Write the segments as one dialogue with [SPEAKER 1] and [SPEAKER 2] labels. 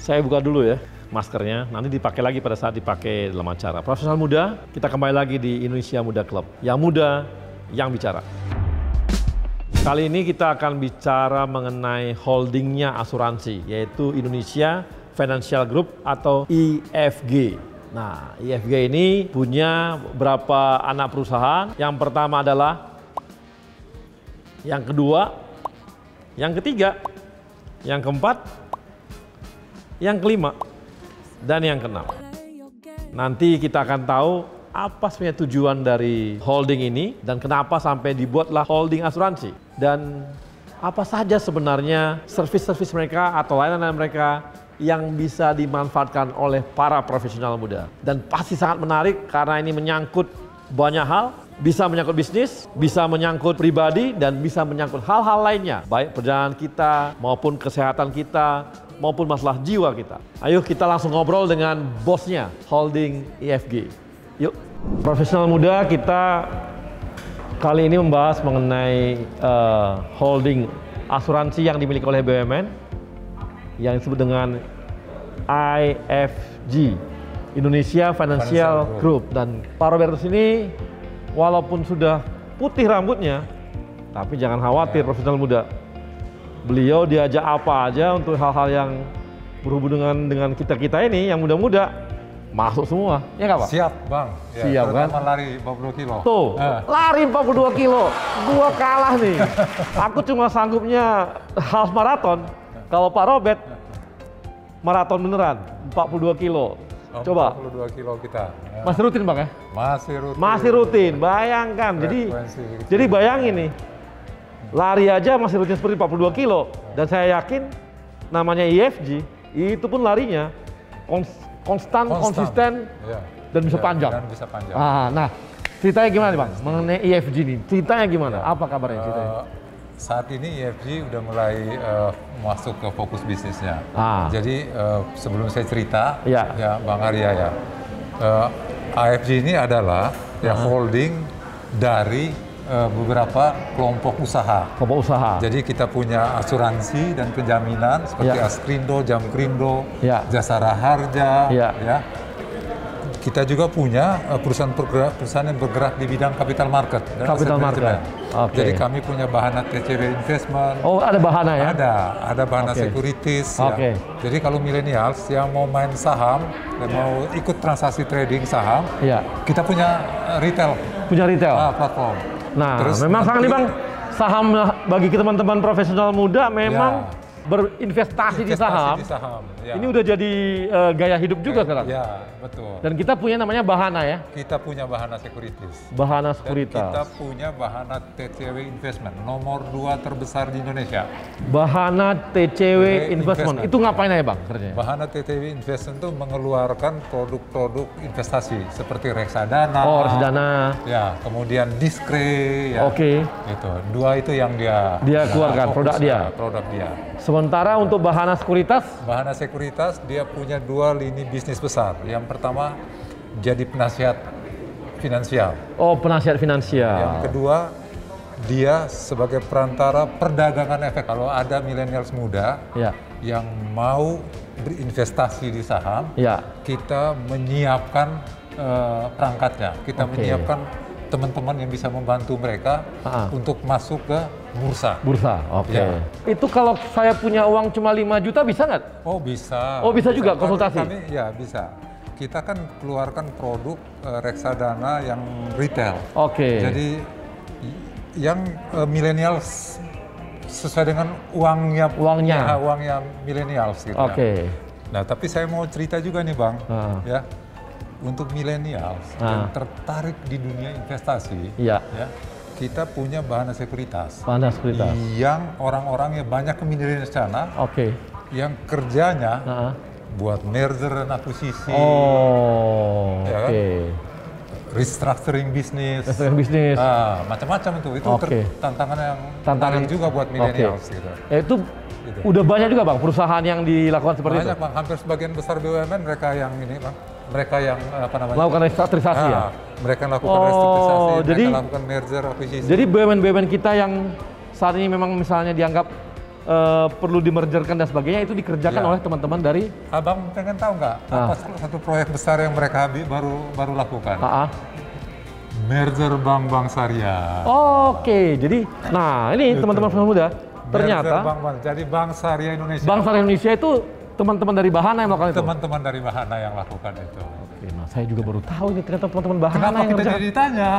[SPEAKER 1] Saya buka dulu ya maskernya, nanti dipakai lagi pada saat dipakai dalam acara. Profesional muda, kita kembali lagi di Indonesia Muda Club. Yang muda, yang bicara. Kali ini kita akan bicara mengenai holdingnya asuransi, yaitu Indonesia Financial Group atau IFG. Nah, IFG ini punya beberapa anak perusahaan. Yang pertama adalah, yang kedua, yang ketiga, yang keempat, yang kelima, dan yang keenam. Nanti kita akan tahu apa sebenarnya tujuan dari holding ini dan kenapa sampai dibuatlah holding asuransi. Dan apa saja sebenarnya servis-servis mereka atau layanan mereka yang bisa dimanfaatkan oleh para profesional muda. Dan pasti sangat menarik karena ini menyangkut banyak hal. Bisa menyangkut bisnis, bisa menyangkut pribadi, dan bisa menyangkut hal-hal lainnya. Baik perjalanan kita, maupun kesehatan kita, maupun masalah jiwa kita. Ayo kita langsung ngobrol dengan bosnya, holding IFG. Yuk, profesional muda, kita kali ini membahas mengenai holding asuransi yang dimiliki oleh BUMN, yang disebut dengan IFG, Indonesia Financial Group. Dan Pak Robertus ini walaupun sudah putih rambutnya, tapi jangan khawatir profesional muda. Beliau diajak apa aja untuk hal-hal yang berhubungan dengan kita-kita ini, yang muda-muda, masuk semua. Ya nggak Pak?
[SPEAKER 2] Siap Bang. Ya,
[SPEAKER 1] siap kan?
[SPEAKER 2] Lari 42 kilo.
[SPEAKER 1] Tuh, lari 42 kilo. Gua kalah nih. Aku cuma sanggupnya half marathon. Kalau Pak Robert, maraton beneran, 42 kilo. Coba.
[SPEAKER 2] 42 kilo kita. Ya.
[SPEAKER 1] Masih rutin Bang ya?
[SPEAKER 2] Masih rutin.
[SPEAKER 1] Masih rutin, bayangkan. Jadi bayangin nih, lari aja masih rutin seperti 42 kilo. Dan saya yakin namanya IFG, itu pun larinya konstan. Konsisten, ya. Dan bisa panjang.
[SPEAKER 2] Dan bisa panjang.
[SPEAKER 1] Nah, ceritanya gimana nih Bang? Mengenai IFG nih, ceritanya gimana? Apa kabarnya ceritanya?
[SPEAKER 2] Saat ini IFG udah mulai masuk ke fokus bisnisnya. Jadi sebelum saya cerita, ya Bang Arya ya, IFG ini adalah holding dari beberapa kelompok usaha.
[SPEAKER 1] Kelompok usaha.
[SPEAKER 2] Jadi kita punya asuransi dan penjaminan seperti Askrindo, Jamkrindo, Jasara Harja, ya. Kita juga punya perusahaan yang bergerak di bidang capital market dan
[SPEAKER 1] capital market.
[SPEAKER 2] Jadi kami punya Bahana TCW Investment.
[SPEAKER 1] Oh, ada Bahana ya?
[SPEAKER 2] Ada Bahana Securities. Ya. Jadi kalau millennials yang mau main saham dan mau ikut transaksi trading saham, kita punya retail.
[SPEAKER 1] Punya retail?
[SPEAKER 2] Platform.
[SPEAKER 1] Nah, terus memang sangat nih Bang, saham bagi teman-teman profesional muda memang berinvestasi di saham. Ini udah jadi gaya hidup juga sekarang.
[SPEAKER 2] Ya, betul.
[SPEAKER 1] Dan kita punya namanya Bahana ya?
[SPEAKER 2] Kita punya Bahana Securities.
[SPEAKER 1] Bahana Securities.
[SPEAKER 2] Dan kita punya Bahana TCW Investment, nomor 2 terbesar di Indonesia.
[SPEAKER 1] Bahana TCW Investment. Itu ngapain ya Bang kerjanya?
[SPEAKER 2] Bahana TCW Investment itu mengeluarkan produk-produk investasi seperti reksadana.
[SPEAKER 1] Oh, reksadana.
[SPEAKER 2] Ya, kemudian Diskre. Ya, Gitu. Dua itu yang dia
[SPEAKER 1] keluarkan, produk dia.
[SPEAKER 2] Produk dia.
[SPEAKER 1] Sementara untuk Bahana Sekuritas?
[SPEAKER 2] Bahana Sekuritas dia punya 2 lini bisnis besar. Yang pertama jadi penasihat finansial.
[SPEAKER 1] Oh, penasihat finansial.
[SPEAKER 2] Yang kedua dia sebagai perantara perdagangan efek. Kalau ada millennials muda yang mau berinvestasi di saham, kita menyiapkan perangkatnya. Kita menyiapkan teman-teman yang bisa membantu mereka untuk masuk ke bursa.
[SPEAKER 1] Bursa, Itu kalau saya punya uang cuma 5 juta bisa nggak?
[SPEAKER 2] Oh bisa.
[SPEAKER 1] Oh bisa juga konsultasi?
[SPEAKER 2] Kami bisa. Kita kan keluarkan produk reksadana yang retail. Jadi yang milenial sesuai dengan uangnya milenials gitu. Nah tapi saya mau cerita juga nih Bang, ya. Untuk milenial yang tertarik di dunia investasi, kita punya Bahana Sekuritas.
[SPEAKER 1] Bahana Sekuritas.
[SPEAKER 2] Yang orang-orangnya banyak ke milenial sana, yang kerjanya buat merger dan akuisisi, restructuring bisnis, macam-macam itu tantangan yang juga buat milenial.
[SPEAKER 1] Itu udah banyak juga Bang perusahaan yang dilakukan seperti itu.
[SPEAKER 2] Banyak Bang, hampir sebagian besar BUMN mereka yang ini Bang. Mereka yang
[SPEAKER 1] melakukan restrukturisasi ya?
[SPEAKER 2] Mereka lakukan restrukturisasi, mereka lakukan merger, akuisisi.
[SPEAKER 1] Jadi BUMN-BUMN kita yang saat ini memang misalnya dianggap perlu dimergerkan dan sebagainya, itu dikerjakan oleh teman-teman dari...
[SPEAKER 2] Abang pengen tahu nggak apa satu proyek besar yang mereka baru lakukan? Merger bank syariah.
[SPEAKER 1] Oke, jadi nah ini teman-teman pengusaha muda, ternyata
[SPEAKER 2] jadi Bank Syariah Indonesia.
[SPEAKER 1] Bank Syariah Indonesia itu teman-teman dari Bahana yang melakukan itu.
[SPEAKER 2] Teman-teman dari Bahana yang lakukan itu.
[SPEAKER 1] Oke, nah saya juga baru tahu ini ternyata teman-teman Bahana.
[SPEAKER 2] Kenapa
[SPEAKER 1] yang
[SPEAKER 2] kita jadi ditanya?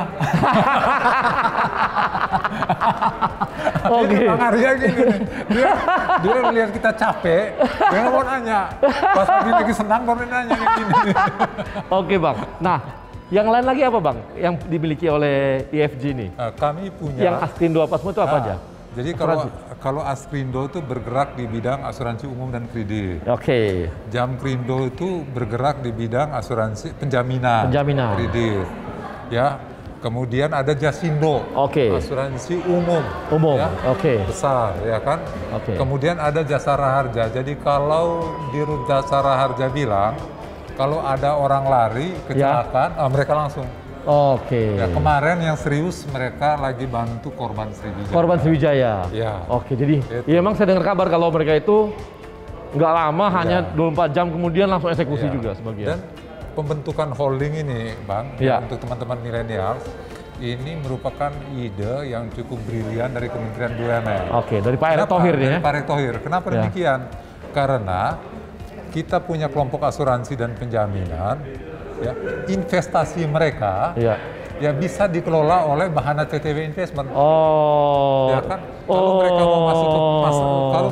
[SPEAKER 1] Oke.
[SPEAKER 2] Bang Arya gini, dia melihat kita capek, dia nggak mau nanya. Pas lagi senang baru nanya kayak gini.
[SPEAKER 1] Oke bang, nah yang lain lagi apa bang yang dimiliki oleh IFG ini?
[SPEAKER 2] Kami punya.
[SPEAKER 1] Yang Askrindo apa semua itu apa aja?
[SPEAKER 2] Jadi kalau Askrindo itu bergerak di bidang asuransi umum dan kredit.
[SPEAKER 1] Oke.
[SPEAKER 2] Jamkrindo itu bergerak di bidang asuransi penjaminan. Kredit. Ya. Kemudian ada Jasindo. Asuransi umum. Ya, besar, ya kan? Kemudian ada Jasara Harja. Jadi kalau di Jasara Harja bilang kalau ada orang lari kecelakaan, mereka langsung. Ya, kemarin yang serius mereka lagi bantu korban Sriwijaya.
[SPEAKER 1] Korban Sriwijaya.
[SPEAKER 2] Ya.
[SPEAKER 1] Jadi ya emang saya dengar kabar kalau mereka itu nggak lama, hanya 24 jam kemudian langsung eksekusi juga sebagian.
[SPEAKER 2] Dan pembentukan holding ini, Bang, untuk teman-teman milenial, ini merupakan ide yang cukup brilian dari Kementerian BUMN.
[SPEAKER 1] Dari Pak Erick Thohir ya.
[SPEAKER 2] Pak Erick Thohir. Kenapa demikian? Karena kita punya kelompok asuransi dan penjaminan, investasi mereka ya bisa dikelola oleh Bahana TTW Investment. Ya kan? Kalau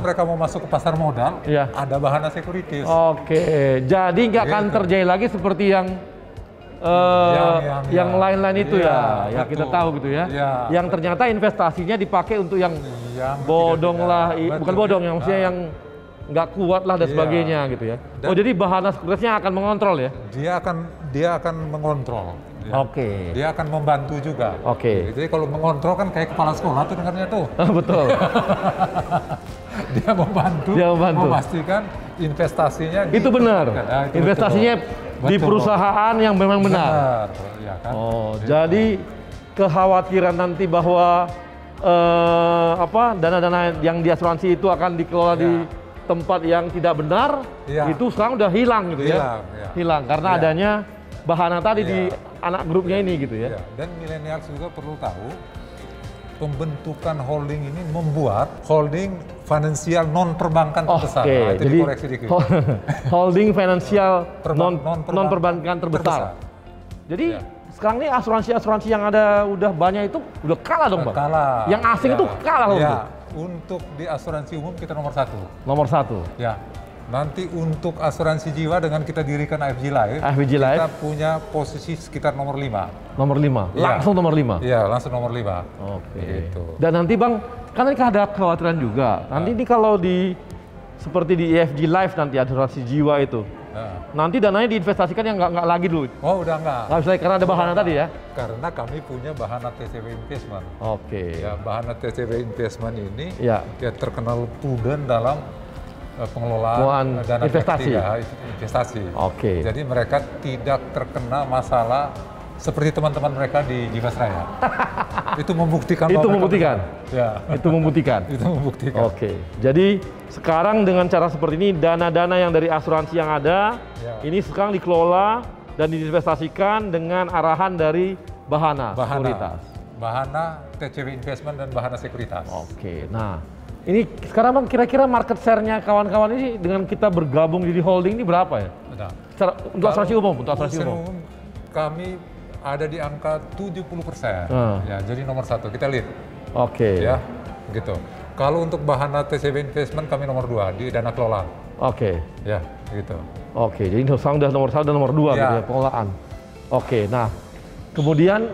[SPEAKER 2] mereka mau masuk ke pasar modal, ada Bahana Securities.
[SPEAKER 1] Jadi nggak akan terjadi lagi seperti yang lain-lain itu ya kita tahu gitu ya. Yang ternyata investasinya dipakai untuk yang bodong lah, bukan bodong, yang maksudnya yang nggak kuat lah dan sebagainya gitu ya. Jadi Bahana Sekuritasnya akan mengontrol ya?
[SPEAKER 2] Dia akan mengontrol. Dia akan membantu juga. Jadi kalau mengontrol kan kayak kepala sekolah tuh dengarnya tuh.
[SPEAKER 1] Betul.
[SPEAKER 2] Dia membantu memastikan investasinya
[SPEAKER 1] itu benar. Investasinya di perusahaan yang memang benar.
[SPEAKER 2] Ya kan?
[SPEAKER 1] Jadi kekhawatiran nanti bahwa dana-dana yang diasuransi itu akan dikelola di tempat yang tidak benar, itu sekarang udah hilang gitu hilang karena adanya Bahana tadi di anak grupnya ini gitu ya.
[SPEAKER 2] Dan milenial juga perlu tahu pembentukan holding ini membuat holding finansial non perbankan terbesar. Itu
[SPEAKER 1] jadi
[SPEAKER 2] dikoreksi dikit.
[SPEAKER 1] Holding finansial non perbankan terbesar. Jadi sekarang ini asuransi yang ada udah banyak itu udah kalah dong bang.
[SPEAKER 2] Kalah.
[SPEAKER 1] Yang asing itu kalah loh.
[SPEAKER 2] Untuk di asuransi umum kita nomor 1.
[SPEAKER 1] Nomor 1.
[SPEAKER 2] Ya. Nanti untuk asuransi jiwa dengan kita dirikan AFG Life, kita punya posisi sekitar nomor 5.
[SPEAKER 1] Nomor 5? Langsung nomor 5?
[SPEAKER 2] Iya, langsung nomor 5.
[SPEAKER 1] Gitu. Dan nanti bang, kan ini ada kekhawatiran juga. Nanti ini kalau seperti di EFG Life nanti asuransi jiwa itu, nanti dananya diinvestasikan yang nggak lagi dulu.
[SPEAKER 2] Udah nggak.
[SPEAKER 1] Nggak bisa karena ada Bahana tadi ya?
[SPEAKER 2] Karena kami punya Bahana TCW Investment.
[SPEAKER 1] Ya,
[SPEAKER 2] Bahana TCW Investment ini terkenal prudent dalam pengelolaan dana investasi. Jadi mereka tidak terkena masalah seperti teman-teman mereka di Jiwasraya. Itu membuktikan.
[SPEAKER 1] Itu membuktikan. Itu membuktikan. Jadi sekarang dengan cara seperti ini, dana-dana yang dari asuransi yang ada ini sekarang dikelola dan diinvestasikan dengan arahan dari Bahana Sekuritas.
[SPEAKER 2] Bahana TCW Investment dan Bahana Sekuritas.
[SPEAKER 1] Nah ini sekarang bang, kira-kira market share-nya kawan-kawan ini dengan kita bergabung jadi holding ini berapa ya? Untuk asuransi umum,
[SPEAKER 2] kami ada di angka 70%. Jadi nomor 1 kita lead. Ya, gitu. Kalau untuk Bahana TCW Investment kami nomor 2 di dana kelolaan. Ya, gitu.
[SPEAKER 1] Jadi sekarang udah nomor 1 dan nomor 2 gitu ya, pengelolaan. Nah kemudian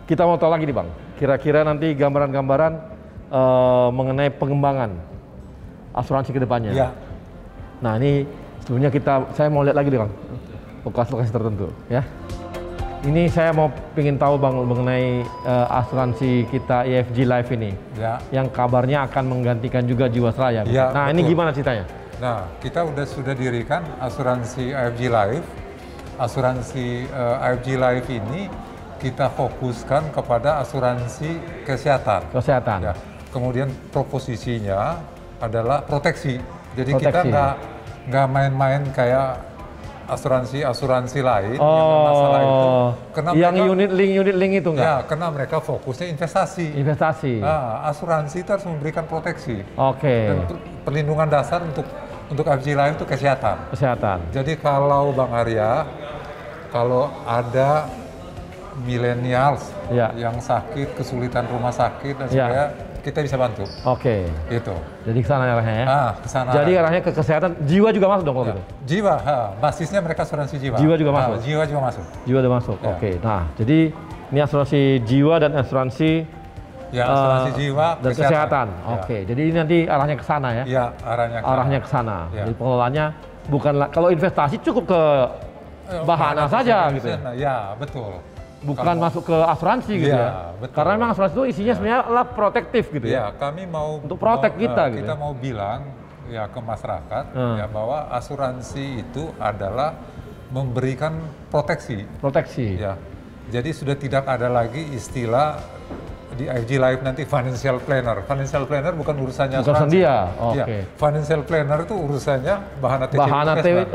[SPEAKER 1] kita mau tahu lagi nih bang, kira-kira nanti gambaran-gambaran mengenai pengembangan asuransi ke depannya. Nah ini sebelumnya saya mau lihat lagi nih bang, lokasi-lokasi tertentu ya. Ini saya mau ingin tahu bang mengenai asuransi kita EFG Life ini, yang kabarnya akan menggantikan juga Jiwasraya. Nah betul. Ini gimana ceritanya?
[SPEAKER 2] Nah kita sudah dirikan asuransi AFG Life. Asuransi AFG Life ini kita fokuskan kepada asuransi kesehatan. kemudian proposisinya adalah proteksi. Jadi kita nggak main-main kayak asuransi lain yang masalah itu.
[SPEAKER 1] Karena yang unit link itu nggak?
[SPEAKER 2] Ya, karena mereka fokusnya investasi. Nah, asuransi itu harus memberikan proteksi. Dan perlindungan dasar untuk FG Life itu kesehatan. Jadi kalau Bang Arya, kalau ada millennials yang sakit, kesulitan rumah sakit dan sebagainya, kita bisa bantu. Gitu.
[SPEAKER 1] Jadi ke sana arahnya ya?
[SPEAKER 2] Kesana.
[SPEAKER 1] Jadi arahnya ke kesehatan, jiwa juga masuk dong kalau gitu?
[SPEAKER 2] Jiwa, basisnya mereka asuransi jiwa.
[SPEAKER 1] Jiwa juga masuk?
[SPEAKER 2] Jiwa juga masuk.
[SPEAKER 1] Jiwa juga masuk, nah jadi ini asuransi jiwa dan asuransi
[SPEAKER 2] asuransi jiwa
[SPEAKER 1] dan kesehatan. Jadi ini nanti arahnya ke sana ya?
[SPEAKER 2] Iya,
[SPEAKER 1] arahnya ke sana. Jadi pengelolaannya bukan, kalau investasi cukup ke Bahana saja gitu ya?
[SPEAKER 2] Ya, betul.
[SPEAKER 1] Bukan masuk ke asuransi gitu ya?
[SPEAKER 2] Betul.
[SPEAKER 1] Karena memang asuransi itu isinya sebenarnya adalah protektif gitu ya?
[SPEAKER 2] Kami mau
[SPEAKER 1] untuk protek kita gitu.
[SPEAKER 2] Kita mau bilang ya ke masyarakat ya bahwa asuransi itu adalah memberikan proteksi. Ya. Jadi sudah tidak ada lagi istilah di FG Life nanti financial planner. Financial planner bukan urusannya asuransi. Financial planner itu urusannya Bahana TC.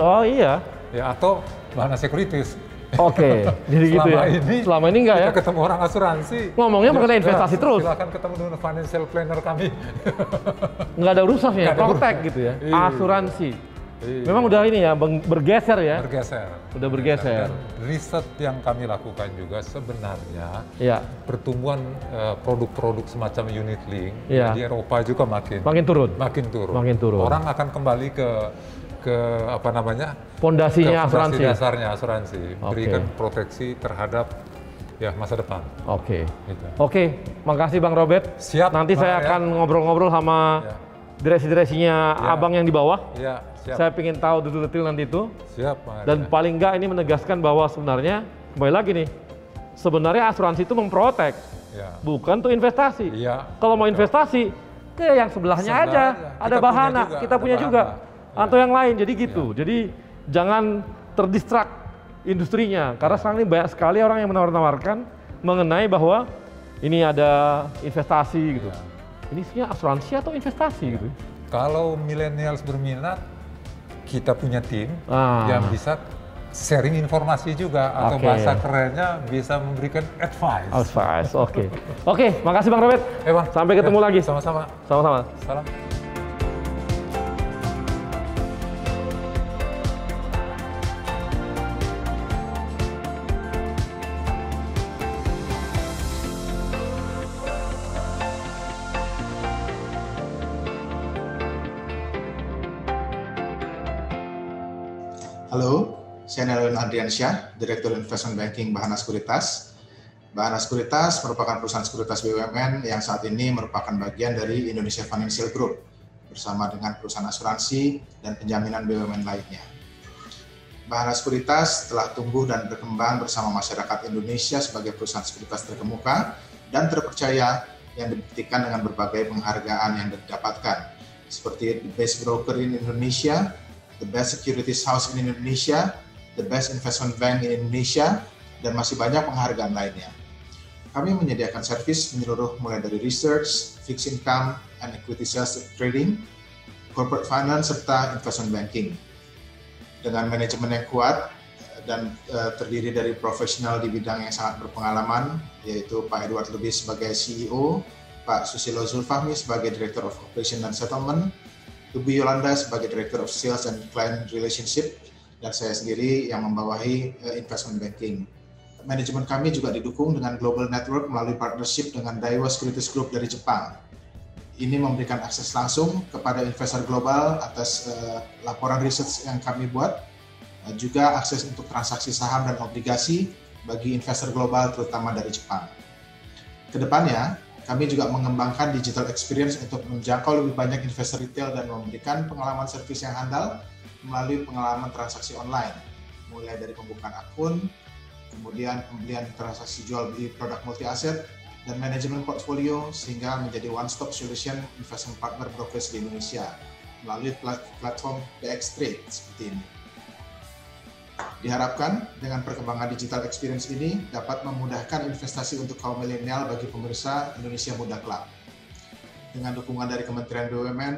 [SPEAKER 2] Ya, atau Bahana Securities.
[SPEAKER 1] Jadi gitu ya. Selama ini enggak ya?
[SPEAKER 2] Kita ketemu orang asuransi.
[SPEAKER 1] Ngomongnya mengenai investasi terus.
[SPEAKER 2] Silakan ketemu dengan financial planner kami.
[SPEAKER 1] Nggak ada urusannya, protek gitu ya. Asuransi. Memang udah ini ya, bergeser ya? Udah bergeser.
[SPEAKER 2] Dan riset yang kami lakukan juga sebenarnya pertumbuhan produk-produk semacam unit link di Eropa juga makin turun. Orang akan kembali ke apa namanya,
[SPEAKER 1] pondasinya asuransi,
[SPEAKER 2] dasarnya asuransi, berikan proteksi terhadap masa depan.
[SPEAKER 1] Makasih Bang Robert.
[SPEAKER 2] Siap.
[SPEAKER 1] Nanti saya akan ngobrol-ngobrol sama direksi-direksinya abang yang di bawah.
[SPEAKER 2] Siap.
[SPEAKER 1] Saya ingin tahu detail nanti itu.
[SPEAKER 2] Siap.
[SPEAKER 1] Dan paling enggak ini menegaskan bahwa sebenarnya kembali lagi nih, sebenarnya asuransi itu memprotek, bukan untuk investasi. Kalau mau investasi, yang sebelahnya aja ada Bahana, kita punya juga. Atau yang lain, jadi gitu. Jadi jangan terdistrak industrinya, karena sekarang ini banyak sekali orang yang menawar-nawarkan mengenai bahwa ini ada investasi gitu. Ini sebenarnya asuransi atau investasi gitu.
[SPEAKER 2] Kalau millennials berminat, kita punya tim yang bisa sharing informasi juga, atau bahasa kerennya bisa memberikan advice.
[SPEAKER 1] Oke, makasih Bang Robert. Sampai ketemu lagi.
[SPEAKER 2] Sama-sama. Salam.
[SPEAKER 3] Halo, saya Nelwin Adriansyah, Direktur Investment Banking Bahana Sekuritas. Bahana Sekuritas merupakan perusahaan sekuritas BUMN yang saat ini merupakan bagian dari Indonesia Financial Group bersama dengan perusahaan asuransi dan penjaminan BUMN lainnya. Bahana Sekuritas telah tumbuh dan berkembang bersama masyarakat Indonesia sebagai perusahaan sekuritas terkemuka dan terpercaya yang dibuktikan dengan berbagai penghargaan yang didapatkan, seperti The Best Broker in Indonesia, The Best Securities House in Indonesia, The Best Investment Bank in Indonesia, dan masih banyak penghargaan lainnya. Kami menyediakan servis menyeluruh mulai dari research, fixed income, and equity sales trading, corporate finance, serta investment banking. Dengan manajemen yang kuat dan terdiri dari profesional di bidang yang sangat berpengalaman, yaitu Pak Edward Lubis sebagai CEO, Pak Susilo Zulfahmi sebagai Director of Operation and Settlement, Ibu Yolanda sebagai Director of Sales and Client Relationship, dan saya sendiri yang membawahi investment banking. Manajemen kami juga didukung dengan global network melalui partnership dengan Daiwa Securities Group dari Jepang. Ini memberikan akses langsung kepada investor global atas laporan riset yang kami buat, juga akses untuk transaksi saham dan obligasi bagi investor global terutama dari Jepang. Kedepannya, kami juga mengembangkan digital experience untuk menjangkau lebih banyak investor retail dan memberikan pengalaman servis yang handal melalui pengalaman transaksi online, mulai dari pembukaan akun, kemudian pembelian transaksi jual beli produk multi aset, dan manajemen portfolio sehingga menjadi one-stop solution investment partner brokers di Indonesia melalui platform BX Trade seperti ini. Diharapkan dengan perkembangan digital experience ini dapat memudahkan investasi untuk kaum milenial bagi pemirsa Indonesia Muda Club. dengan dukungan dari Kementerian BUMN,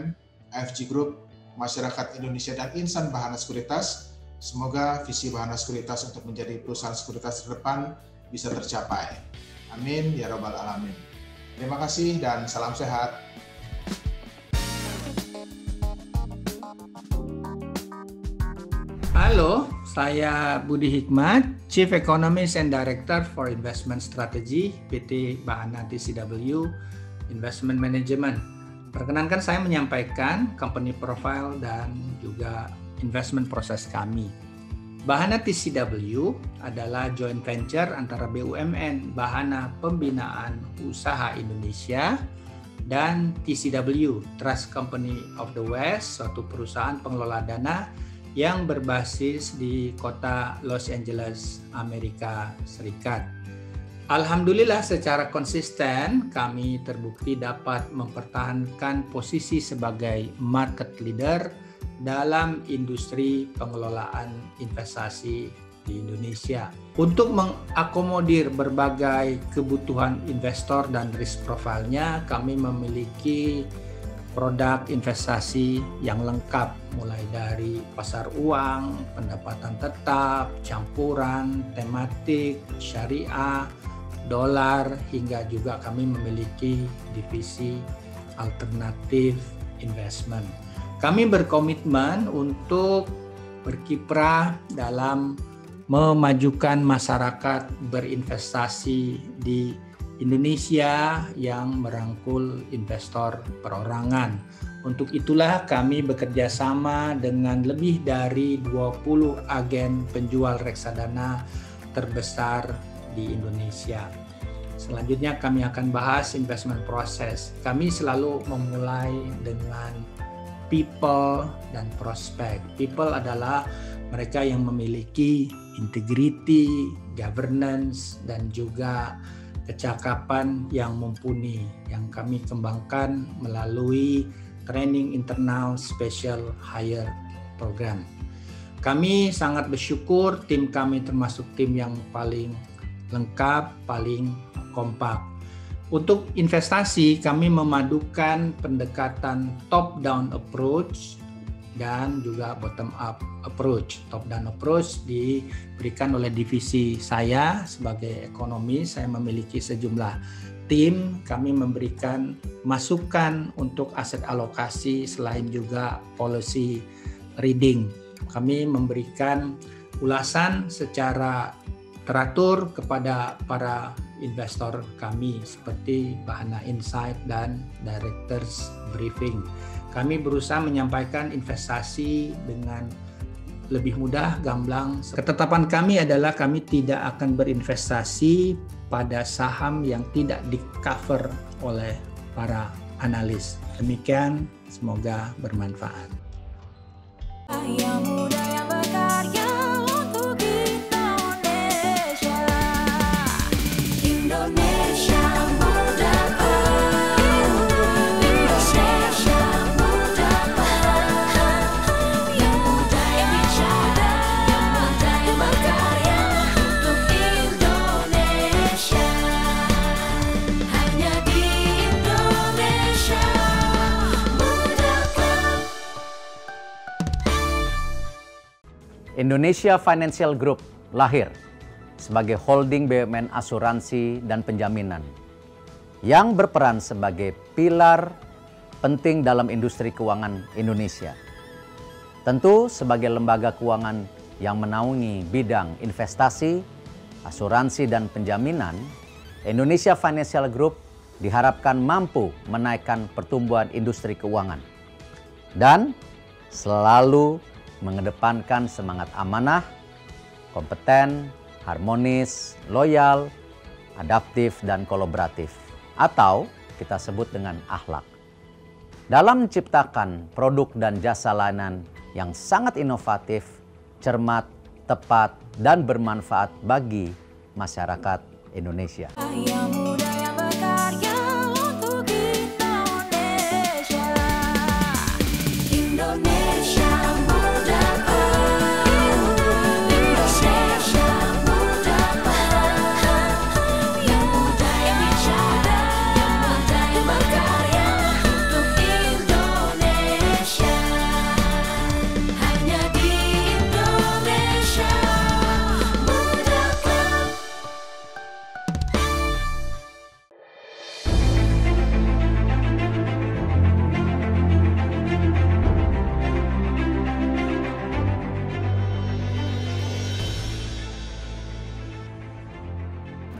[SPEAKER 3] AFG Group, masyarakat Indonesia dan insan Bahana Sekuritas, semoga visi Bahana Sekuritas untuk menjadi perusahaan sekuritas terdepan bisa tercapai. Amin ya Rabbal Alamin. Terima kasih dan salam sehat.
[SPEAKER 4] Halo, saya Budi Hikmat, Chief Economist and Director for Investment Strategy PT Bahana TCW Investment Management. Perkenankan saya menyampaikan company profile dan juga investment proses kami. Bahana TCW adalah joint venture antara BUMN Bahana Pembinaan Usaha Indonesia dan TCW, Trust Company of the West, suatu perusahaan pengelola dana yang berbasis di kota Los Angeles, Amerika Serikat. Alhamdulillah secara konsisten kami terbukti dapat mempertahankan posisi sebagai market leader dalam industri pengelolaan investasi di Indonesia. Untuk mengakomodir berbagai kebutuhan investor dan risk profile-nya, kami memiliki produk investasi yang lengkap, mulai dari pasar uang, pendapatan tetap, campuran, tematik, syariah, dolar, hingga juga kami memiliki divisi alternatif investment. Kami berkomitmen untuk berkiprah dalam memajukan masyarakat berinvestasi di Indonesia yang merangkul investor perorangan. Untuk itulah kami bekerja sama dengan lebih dari 20 agen penjual reksadana terbesar di Indonesia. Selanjutnya kami akan bahas investment process. Kami selalu memulai dengan people dan prospect. People adalah mereka yang memiliki integrity, governance, dan juga kecakapan yang mumpuni yang kami kembangkan melalui training internal special hire program. Kami sangat bersyukur tim kami termasuk tim yang paling lengkap, paling kompak. Untuk investasi kami memadukan pendekatan top-down approach dan juga bottom-up approach. Top-down approach diberikan oleh divisi saya sebagai ekonomis. Saya memiliki sejumlah tim. Kami memberikan masukan untuk aset alokasi selain juga policy reading. Kami memberikan ulasan secara teratur kepada para investor kami seperti Bahana Insight dan Directors Briefing. Kami berusaha menyampaikan investasi dengan lebih mudah, gamblang. Ketetapan kami adalah kami tidak akan berinvestasi pada saham yang tidak di-cover oleh para analis. Demikian, semoga bermanfaat. Yang muda yang berkarya untuk Indonesia. Indonesia muda.
[SPEAKER 5] Indonesia Financial Group lahir sebagai holding BUMN asuransi dan penjaminan yang berperan sebagai pilar penting dalam industri keuangan Indonesia. Tentu sebagai lembaga keuangan yang menaungi bidang investasi, asuransi dan penjaminan, Indonesia Financial Group diharapkan mampu menaikkan pertumbuhan industri keuangan dan selalu mengedepankan semangat amanah, kompeten, harmonis, loyal, adaptif, dan kolaboratif, atau kita sebut dengan akhlak. Dalam menciptakan produk dan jasa layanan yang sangat inovatif, cermat, tepat, dan bermanfaat bagi masyarakat Indonesia.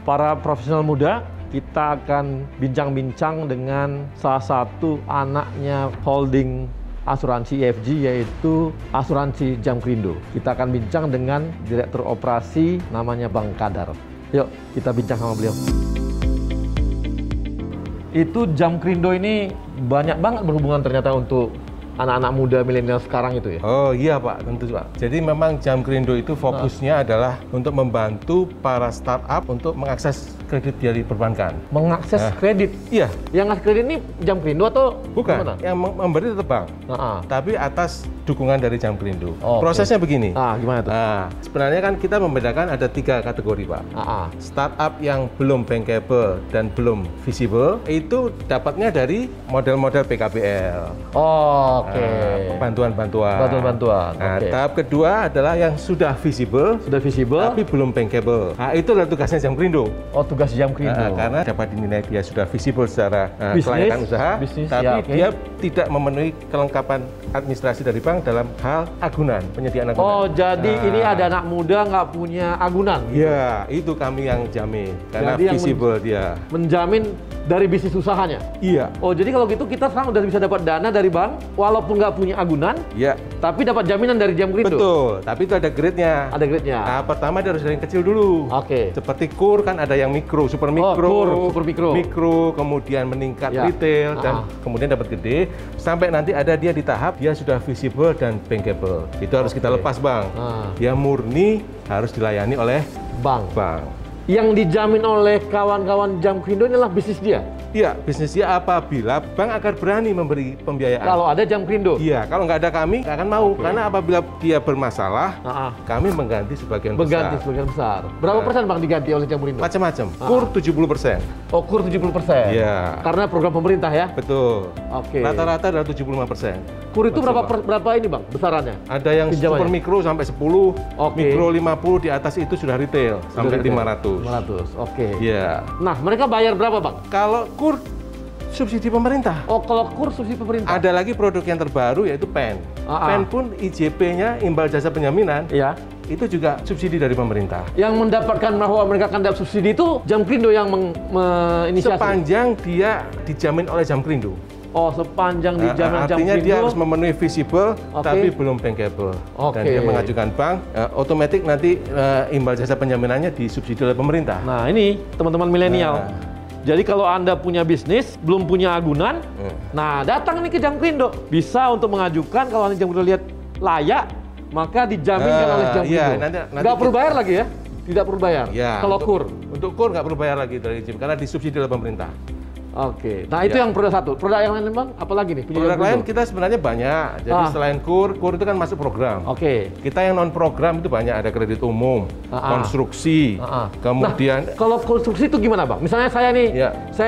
[SPEAKER 1] para profesional muda, kita akan bincang-bincang dengan salah satu anaknya holding asuransi EFG, yaitu asuransi Jamkrindo. Kita akan bincang dengan Direktur Operasi namanya Bang Kadar. Yuk, kita bincang sama beliau. Itu Jamkrindo ini banyak banget berhubungan ternyata untuk anak-anak muda milenial sekarang itu ya?
[SPEAKER 6] Oh iya Pak, tentu Pak. Jadi memang Jamkrindo itu fokusnya adalah untuk membantu para startup untuk mengakses kredit dari perbankan.
[SPEAKER 1] Mengakses kredit?
[SPEAKER 6] Iya.
[SPEAKER 1] Yang ngasih kredit ini Jamkrindo atau
[SPEAKER 6] bukan?
[SPEAKER 1] Gimana?
[SPEAKER 6] Yang memberi tetap bank, tapi atas dukungan dari Jamkrindo. Prosesnya begini.
[SPEAKER 1] Gimana tuh?
[SPEAKER 6] Sebenarnya kan kita membedakan ada 3 kategori Pak. Startup yang belum bankable dan belum visible itu dapatnya dari model-model PKBL. Bantuan-bantuan. Nah, tahap kedua adalah yang sudah visible, tapi belum bankable. Nah, itu adalah tugasnya Jamkrindo.
[SPEAKER 1] Oh, tugas Jamkrindo.
[SPEAKER 6] Karena dapat dinilai dia sudah visible secara kelayakan usaha, tapi dia tidak memenuhi kelengkapan administrasi dari bank dalam hal agunan, penyediaan agunan.
[SPEAKER 1] Oh, jadi ini ada anak muda nggak punya agunan?
[SPEAKER 6] Iya, itu kami yang jamin. Karena
[SPEAKER 1] jadi
[SPEAKER 6] visible dia.
[SPEAKER 1] Menjamin dari bisnis usahanya?
[SPEAKER 6] Iya.
[SPEAKER 1] Oh, jadi kalau gitu kita sekarang udah bisa dapat dana dari bank, walaupun nggak punya agunan, tapi dapat jaminan dari Jamkrindo?
[SPEAKER 6] Betul, tapi itu ada grade-nya.
[SPEAKER 1] Ada grade-nya?
[SPEAKER 6] Nah, pertama dia harus dari yang kecil dulu. Seperti KUR kan ada yang mikro, super mikro, mikro, kemudian meningkat retail, dan kemudian dapat gede, sampai nanti ada dia di tahap dia sudah visible dan bankable. Itu harus kita lepas Bang. Dia murni harus dilayani oleh bank.
[SPEAKER 1] Yang dijamin oleh kawan-kawan Jamkrindo inilah bisnis dia?
[SPEAKER 6] Iya, bisnisnya apabila bank akan berani memberi pembiayaan.
[SPEAKER 1] Kalau ada Jamkrindo?
[SPEAKER 6] Iya, kalau nggak ada kami, nggak akan mau. Karena apabila dia bermasalah, kami mengganti sebagian besar.
[SPEAKER 1] Sebagian besar. Berapa persen Bang diganti oleh Jamkrindo?
[SPEAKER 6] Macam-macam. KUR 70%.
[SPEAKER 1] Oh, KUR 70%?
[SPEAKER 6] Iya.
[SPEAKER 1] Karena program pemerintah ya?
[SPEAKER 6] Betul. Rata-rata adalah 75%.
[SPEAKER 1] KUR itu berapa ini Bang, besarannya?
[SPEAKER 6] Ada yang super mikro sampai 10, mikro 50, di atas itu sudah retail, sampai 500.
[SPEAKER 1] 500,
[SPEAKER 6] Iya.
[SPEAKER 1] Nah, mereka bayar berapa Bang?
[SPEAKER 6] Kalau KUR subsidi pemerintah.
[SPEAKER 1] Oh, kalau KUR subsidi pemerintah.
[SPEAKER 6] Ada lagi produk yang terbaru yaitu PEN. PEN pun IJP-nya, imbal jasa penjaminan, itu juga subsidi dari pemerintah. Yang
[SPEAKER 1] mendapatkan bahwa mereka akan dapat subsidi itu Jamkrindo yang menginisiasi?
[SPEAKER 6] Sepanjang dia dijamin oleh Jamkrindo.
[SPEAKER 1] Oh, sepanjang dijamin Jamkrindo.
[SPEAKER 6] Artinya dia harus memenuhi visible, tapi belum bankable. Dan dia mengajukan bank, otomatis nanti imbal jasa penjaminannya disubsidi oleh pemerintah.
[SPEAKER 1] Nah, ini teman-teman milenial. Jadi kalau Anda punya bisnis, belum punya agunan, nah datang nih ke Jamkrindo. Bisa untuk mengajukan, kalau Anda Jamkrindo lihat layak, maka dijaminkan oleh Jamkrindo. Nggak perlu bayar lagi ya? Tidak perlu bayar? Kalau KUR?
[SPEAKER 6] Untuk KUR nggak perlu bayar lagi dari Jim, karena disubsidi oleh pemerintah.
[SPEAKER 1] Nah itu yang produk satu. Produk yang lain Bang, apa lagi nih?
[SPEAKER 6] Produk lain kita sebenarnya banyak. Jadi selain KUR itu kan masuk program. Kita yang non program itu banyak, ada kredit umum, konstruksi, kemudian.
[SPEAKER 1] Nah, kalau konstruksi itu gimana Bang? Misalnya saya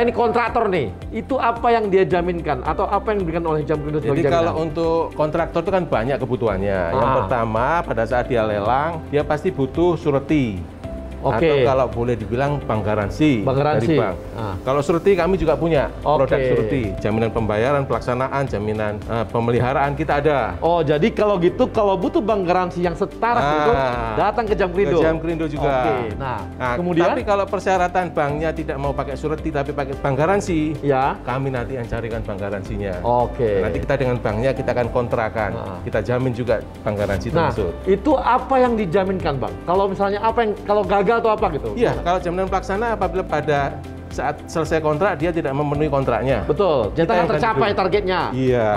[SPEAKER 1] nih kontraktor nih, itu apa yang dia jaminkan atau apa yang diberikan oleh Jamkrindo sebagai jaminan?
[SPEAKER 6] Jadi kalau untuk kontraktor itu kan banyak kebutuhannya. Yang pertama pada saat dia lelang, dia pasti butuh surety. Atau kalau boleh dibilang bank garansi dari bank. Kalau surety kami juga punya produk surety, jaminan pembayaran, pelaksanaan, jaminan pemeliharaan kita ada.
[SPEAKER 1] Oh, jadi kalau gitu kalau butuh bank garansi yang setara itu datang ke Jamkrindo.
[SPEAKER 6] Ke Jamkrindo juga.
[SPEAKER 1] Nah, kemudian
[SPEAKER 6] tapi kalau persyaratan banknya tidak mau pakai surety tapi pakai bank garansi, kami nanti yang carikan bank garansinya. Nanti kita dengan banknya kita akan kontrakan, kita jamin juga bank garansi tersebut.
[SPEAKER 1] Itu apa yang dijaminkan Bang? Kalau misalnya kalau gagal atau apa gitu?
[SPEAKER 6] Iya, kalau jaminan pelaksana apabila pada saat selesai kontrak dia tidak memenuhi kontraknya.
[SPEAKER 1] Betul. Jangan tercapai targetnya.
[SPEAKER 6] Iya.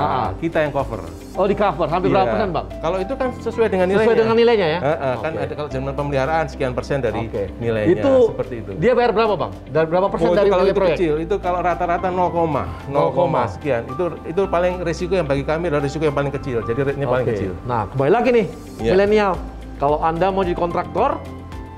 [SPEAKER 6] Kita yang cover.
[SPEAKER 1] Oh, di cover. Hampir berapa persen Bang?
[SPEAKER 6] Kalau itu kan sesuai dengan nilainya.
[SPEAKER 1] Sesuai dengan nilainya ya?
[SPEAKER 6] Kan ada kalau jaminan pemeliharaan sekian persen dari nilainya.
[SPEAKER 1] Itu
[SPEAKER 6] seperti itu.
[SPEAKER 1] Dia bayar berapa Bang? Dari berapa persen dari
[SPEAKER 6] kalau
[SPEAKER 1] nilai
[SPEAKER 6] itu
[SPEAKER 1] proyek?
[SPEAKER 6] Kecil, itu kalau rata-rata 0, sekian. Itu paling risiko yang bagi kami adalah risiko yang paling kecil. Jadi rate-nya paling kecil.
[SPEAKER 1] Nah, kembali lagi nih milenial. Kalau Anda mau jadi kontraktor,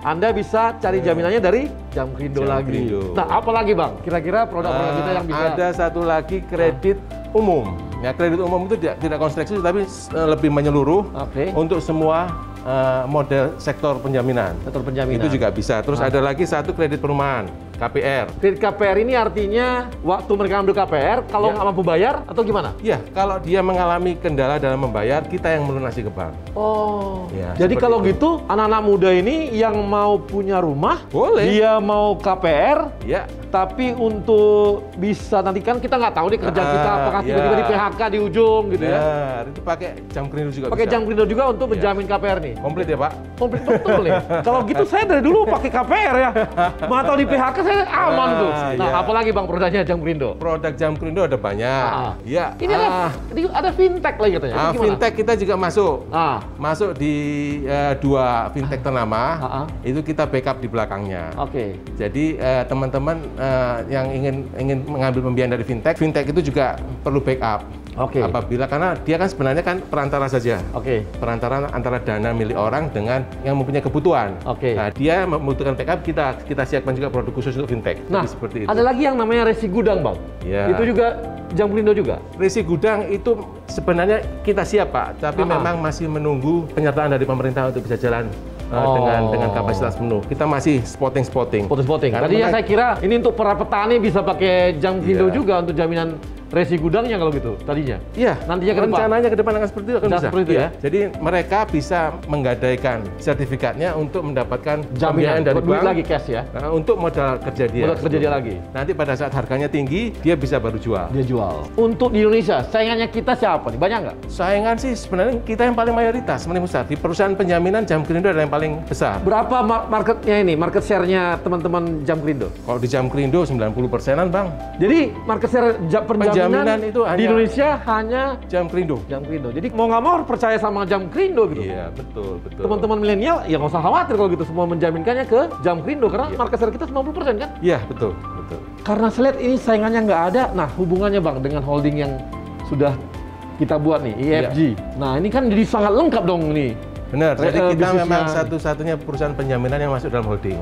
[SPEAKER 1] Anda bisa cari jaminannya dari Jamkrindo lagi. Nah, apa lagi Bang? Kira-kira produk-produk kita yang bisa?
[SPEAKER 6] Ada satu lagi kredit umum. Ya, kredit umum itu tidak konstruksi, tapi lebih menyeluruh untuk semua model sektor penjaminan.
[SPEAKER 1] Sektor penjaminan.
[SPEAKER 6] Itu juga bisa. Terus ada lagi satu kredit perumahan. KPR.
[SPEAKER 1] Kredit KPR ini artinya waktu mereka ambil KPR, kalau nggak mampu bayar atau gimana?
[SPEAKER 6] Iya, kalau dia mengalami kendala dalam membayar, kita yang melunasi ke bank.
[SPEAKER 1] Oh, ya, jadi kalau gitu anak-anak muda ini yang mau punya rumah, boleh. Dia mau KPR,
[SPEAKER 6] ya.
[SPEAKER 1] Tapi untuk bisa nanti kan kita nggak tahu nih kerja kita apakah tiba-tiba di PHK di ujung gitu ya.
[SPEAKER 6] Itu pakai Jamkrindo juga.
[SPEAKER 1] Pakai Jamkrindo juga untuk menjamin KPR nih.
[SPEAKER 6] Komplit ya Pak?
[SPEAKER 1] Komplit betul nih. Kalau gitu saya dari dulu pakai KPR ya. Mau tahu di PHK saya aman tuh. Nah, apalagi Bang produknya Jamkrindo?
[SPEAKER 6] Produk Jamkrindo ada banyak. Iya.
[SPEAKER 1] Ini ada fintech lagi katanya.
[SPEAKER 6] Fintech kita juga masuk. Masuk di 2 fintech ternama. Itu kita backup di belakangnya.
[SPEAKER 1] Oke.
[SPEAKER 6] Jadi teman-teman yang ingin mengambil pembiayaan dari fintech itu juga perlu backup.
[SPEAKER 1] Oke.
[SPEAKER 6] Apabila karena dia kan sebenarnya kan perantara saja.
[SPEAKER 1] Oke.
[SPEAKER 6] Perantara antara dana milik orang dengan yang mempunyai kebutuhan.
[SPEAKER 1] Oke.
[SPEAKER 6] Nah, dia membutuhkan backup, kita siapkan juga produk khusus untuk fintech.
[SPEAKER 1] Nah,
[SPEAKER 6] seperti itu.
[SPEAKER 1] Ada lagi yang namanya resi gudang, Bang.
[SPEAKER 6] Ya.
[SPEAKER 1] Itu juga Jamkrindo juga.
[SPEAKER 6] Resi gudang itu sebenarnya kita siap, Pak, tapi memang masih menunggu penyertaan dari pemerintah untuk bisa jalan. Dengan kapasitas penuh. Kita masih spotting.
[SPEAKER 1] Tadinya saya kira ini untuk para petani bisa pakai Jamkrindo juga untuk jaminan resi gudangnya kalau gitu tadinya.
[SPEAKER 6] Iya.
[SPEAKER 1] Nantinya ke depan.
[SPEAKER 6] Rencananya ke depan akan seperti itu.
[SPEAKER 1] Seperti itu ya.
[SPEAKER 6] Jadi mereka bisa menggadaikan sertifikatnya untuk mendapatkan
[SPEAKER 1] jaminan dari bank
[SPEAKER 6] lagi cash ya. Untuk modal kerja dia.
[SPEAKER 1] Modal kerja dia lagi.
[SPEAKER 6] Nanti pada saat harganya tinggi, dia bisa baru jual.
[SPEAKER 1] Dia jual. Untuk di Indonesia, saingannya kita siapa nih? Banyak nggak?
[SPEAKER 6] Saingan sih sebenarnya kita yang paling mayoritas, paling besar. Di perusahaan penjaminan Jamkrindo adalah yang paling besar.
[SPEAKER 1] Berapa marketnya ini? Market share-nya teman-teman Jamkrindo?
[SPEAKER 6] Kalau di Jamkrindo 90%-an, Bang.
[SPEAKER 1] Jadi market share penjaminan itu di Indonesia hanya Jamkrindo. Jadi mau nggak mau harus percaya sama Jamkrindo gitu.
[SPEAKER 6] Iya, betul.
[SPEAKER 1] Teman-teman milenial ya nggak usah khawatir kalau gitu, semua menjaminkannya ke Jamkrindo karena market share kita 90% kan?
[SPEAKER 6] Iya, betul.
[SPEAKER 1] Karena saya lihat ini saingannya nggak ada. Nah, hubungannya Bang dengan holding yang sudah kita buat nih, EFG. Nah, ini kan jadi sangat lengkap dong nih.
[SPEAKER 6] Benar, jadi kita memang satu-satunya perusahaan penjaminan yang masuk dalam holding.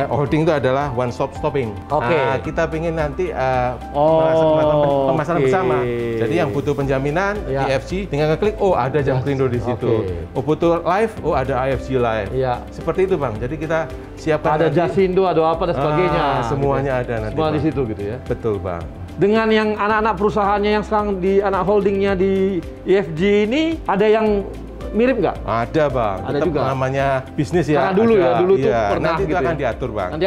[SPEAKER 6] Holding itu adalah one stop shopping.
[SPEAKER 1] Oke.
[SPEAKER 6] Kita ingin nanti melakukan pemasaran bersama. Jadi yang butuh penjaminan EFG tinggal ngeklik, ada Jamkrindo di situ. Butuh live, ada IFG Live.
[SPEAKER 1] Iya.
[SPEAKER 6] Seperti itu Bang. Jadi kita siapkan
[SPEAKER 1] ada Jasindo, ada apa dan sebagainya.
[SPEAKER 6] Semuanya ada nanti.
[SPEAKER 1] Semua di situ gitu ya.
[SPEAKER 6] Betul Bang.
[SPEAKER 1] Dengan yang anak-anak perusahaannya yang sekarang di anak holdingnya di EFG ini ada yang mirip nggak?
[SPEAKER 6] Ada Bang.
[SPEAKER 1] Ada juga.
[SPEAKER 6] Namanya bisnis ya.
[SPEAKER 1] Karena dulu tuh pernah
[SPEAKER 6] nanti
[SPEAKER 1] gitu
[SPEAKER 6] itu akan diatur Bang.
[SPEAKER 1] Nanti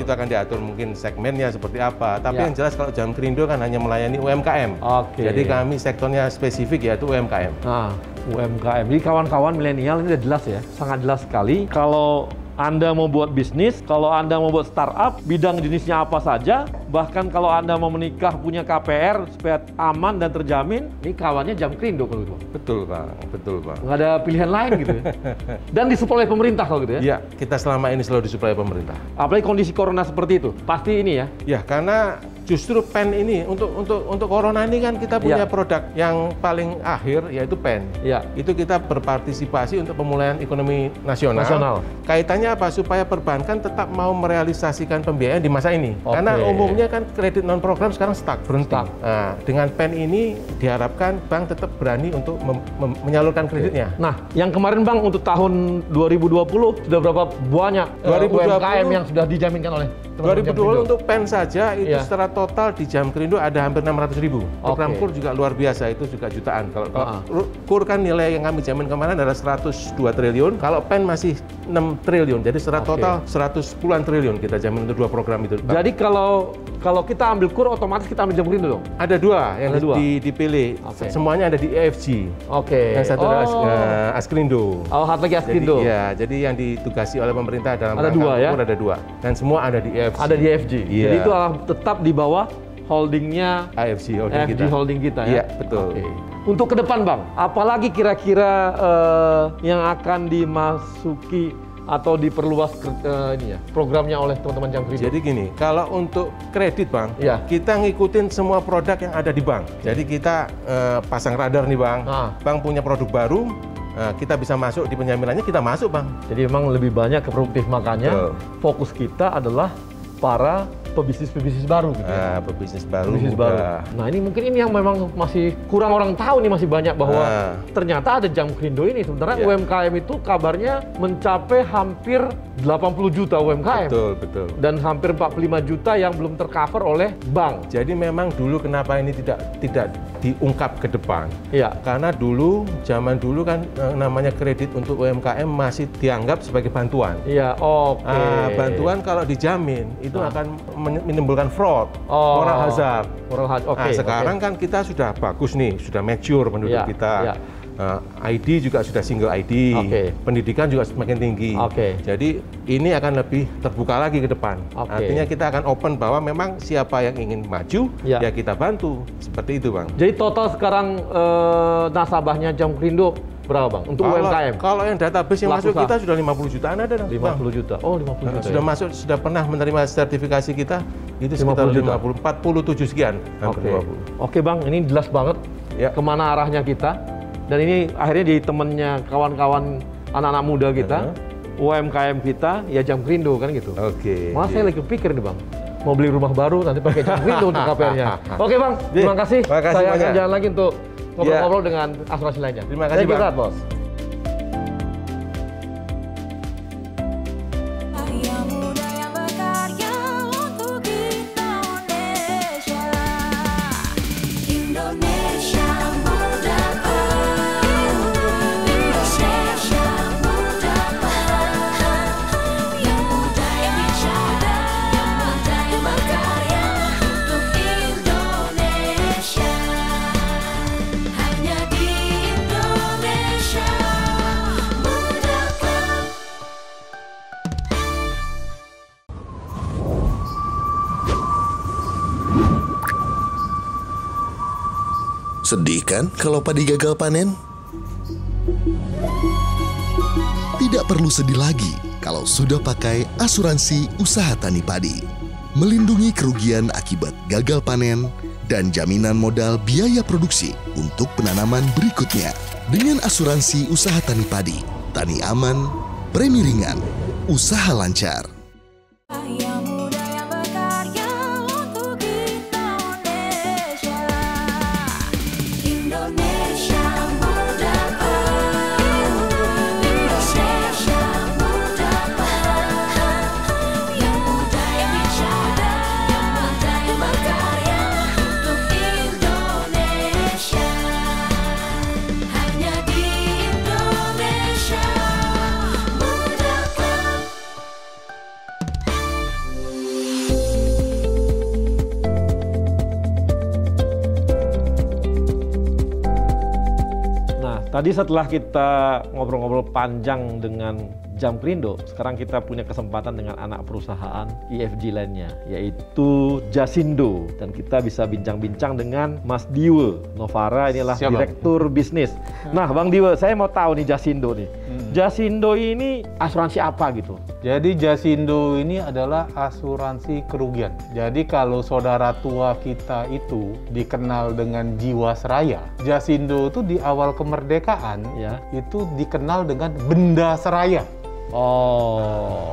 [SPEAKER 1] akan diatur
[SPEAKER 6] mungkin segmennya seperti apa. Tapi yang jelas kalau Jamkrindo kan hanya melayani UMKM. Jadi kami sektornya spesifik yaitu UMKM.
[SPEAKER 1] Nah, UMKM. Jadi kawan-kawan milenial ini udah jelas ya, sangat jelas sekali. Kalau Anda mau buat bisnis, kalau Anda mau buat startup, bidang jenisnya apa saja, bahkan kalau Anda mau menikah punya KPR supaya aman dan terjamin, ini kawannya Jamkrindo kalau gitu.
[SPEAKER 6] Betul Bang.
[SPEAKER 1] Nggak ada pilihan lain gitu ya. Dan disupply oleh pemerintah kalau gitu ya?
[SPEAKER 6] Iya, kita selama ini selalu disupply pemerintah.
[SPEAKER 1] Apalagi kondisi corona seperti itu, pasti ini ya?
[SPEAKER 6] Ya, karena justru pen ini untuk corona ini kan kita punya produk yang paling akhir yaitu pen.
[SPEAKER 1] Iya.
[SPEAKER 6] Itu kita berpartisipasi untuk pemulihan ekonomi nasional. Kaitannya apa? Supaya perbankan tetap mau merealisasikan pembiayaan di masa ini. Karena umumnya kan kredit non program sekarang berhenti. Nah, dengan pen ini diharapkan bank tetap berani untuk menyalurkan kreditnya.
[SPEAKER 1] Nah, yang kemarin Bang untuk tahun 2020 sudah berapa banyak UMKM yang sudah dijaminkan oleh
[SPEAKER 6] 2020 untuk pen saja itu secara total di Jamkrindo ada hampir 600.000. Program KUR juga luar biasa, itu juga jutaan. Kalau KUR kan nilai yang kami jamin kemarin adalah 102 triliun, kalau pen masih 6 triliun. Jadi secara total 110-an triliun kita jamin untuk 2 program itu.
[SPEAKER 1] Jadi kalau kita ambil KUR otomatis kita ambil Jamkrindo dong?
[SPEAKER 6] Ada 2 yang dipilih. Semuanya ada di EFG. Yang satu adalah Askrindo.
[SPEAKER 1] Satu lagi Askrindo.
[SPEAKER 6] Jadi yang ditugasi oleh pemerintah dalam
[SPEAKER 1] ada 2 ya?
[SPEAKER 6] KUR ada 2. Dan semua ada di EFG.
[SPEAKER 1] Ada di EFG. Jadi itu tetap di bawah holdingnya
[SPEAKER 6] AFG
[SPEAKER 1] holding kita ya?
[SPEAKER 6] Iya, betul.
[SPEAKER 1] Untuk ke depan Bang, apalagi kira-kira yang akan dimasuki atau diperluas programnya oleh teman-teman Jamkrindo?
[SPEAKER 6] Jadi gini, kalau untuk kredit Bang, kita ngikutin semua produk yang ada di bank. Jadi kita pasang radar nih Bang, bank punya produk baru, kita bisa masuk di penjaminannya, kita masuk Bang.
[SPEAKER 1] Jadi memang lebih banyak ke produktif, makanya fokus kita adalah para pebisnis baru gitu ya.
[SPEAKER 6] Pebisnis baru.
[SPEAKER 1] Nah, ini mungkin yang memang masih kurang orang tahu nih, masih banyak bahwa ternyata ada Jamkrindo ini. Sebenarnya UMKM itu kabarnya mencapai hampir 80 juta UMKM.
[SPEAKER 6] Betul.
[SPEAKER 1] Dan hampir 45 juta yang belum tercover oleh bank.
[SPEAKER 6] Jadi memang dulu kenapa ini tidak diungkap ke depan?
[SPEAKER 1] Iya.
[SPEAKER 6] Karena zaman dulu kan namanya kredit untuk UMKM masih dianggap sebagai bantuan.
[SPEAKER 1] Iya, oke.
[SPEAKER 6] Bantuan kalau dijamin itu akan menimbulkan fraud, moral hazard. Sekarang kan kita sudah bagus nih, sudah mature penduduk kita. ID juga sudah single ID, pendidikan juga semakin tinggi. Jadi ini akan lebih terbuka lagi ke depan. Artinya kita akan open bahwa memang siapa yang ingin maju, ya kita bantu. Seperti itu, Bang.
[SPEAKER 1] Jadi total sekarang nasabahnya Jamkrindo berapa, Bang? Untuk UMKM?
[SPEAKER 6] Kalau yang database yang masuk kita sudah 50 jutaan ada.
[SPEAKER 1] 50 juta. Oh, 50 juta.
[SPEAKER 6] Sudah masuk, sudah pernah menerima sertifikasi kita, itu sekitar 50, 47 sekian.
[SPEAKER 1] Oke, Bang, ini jelas banget kemana arahnya kita. Dan ini akhirnya di temennya kawan-kawan anak-anak muda kita, UMKM kita, ya Jamkrindo kan gitu. Malah saya lagi pikir nih, Bang, mau beli rumah baru nanti pakai Jamkrindo untuk KPR-nya. Oke, Bang, terima kasih. Saya akan jalan lagi untuk ngobrol-ngobrol dengan asuransi lainnya.
[SPEAKER 6] Terima kasih, Bang.
[SPEAKER 1] Bos.
[SPEAKER 7] Sedih kan kalau padi gagal panen? Tidak perlu sedih lagi kalau sudah pakai asuransi usaha tani padi. Melindungi kerugian akibat gagal panen dan jaminan modal biaya produksi untuk penanaman berikutnya. Dengan asuransi usaha tani padi, tani aman, premi ringan, usaha lancar.
[SPEAKER 1] Tadi setelah kita ngobrol-ngobrol panjang dengan Jamkrindo, sekarang kita punya kesempatan dengan anak perusahaan EFG lainnya, yaitu Jasindo. Dan kita bisa bincang-bincang dengan Mas Diwe Novara, inilah Direktur Bisnis. Nah, Bang Diwe, saya mau tahu nih Jasindo nih. Jasindo ini asuransi apa gitu?
[SPEAKER 2] Jadi Jasindo ini adalah asuransi kerugian. Jadi kalau saudara tua kita itu dikenal dengan Jiwasraya, Jasindo itu di awal kemerdekaan itu dikenal dengan Benda Seraya.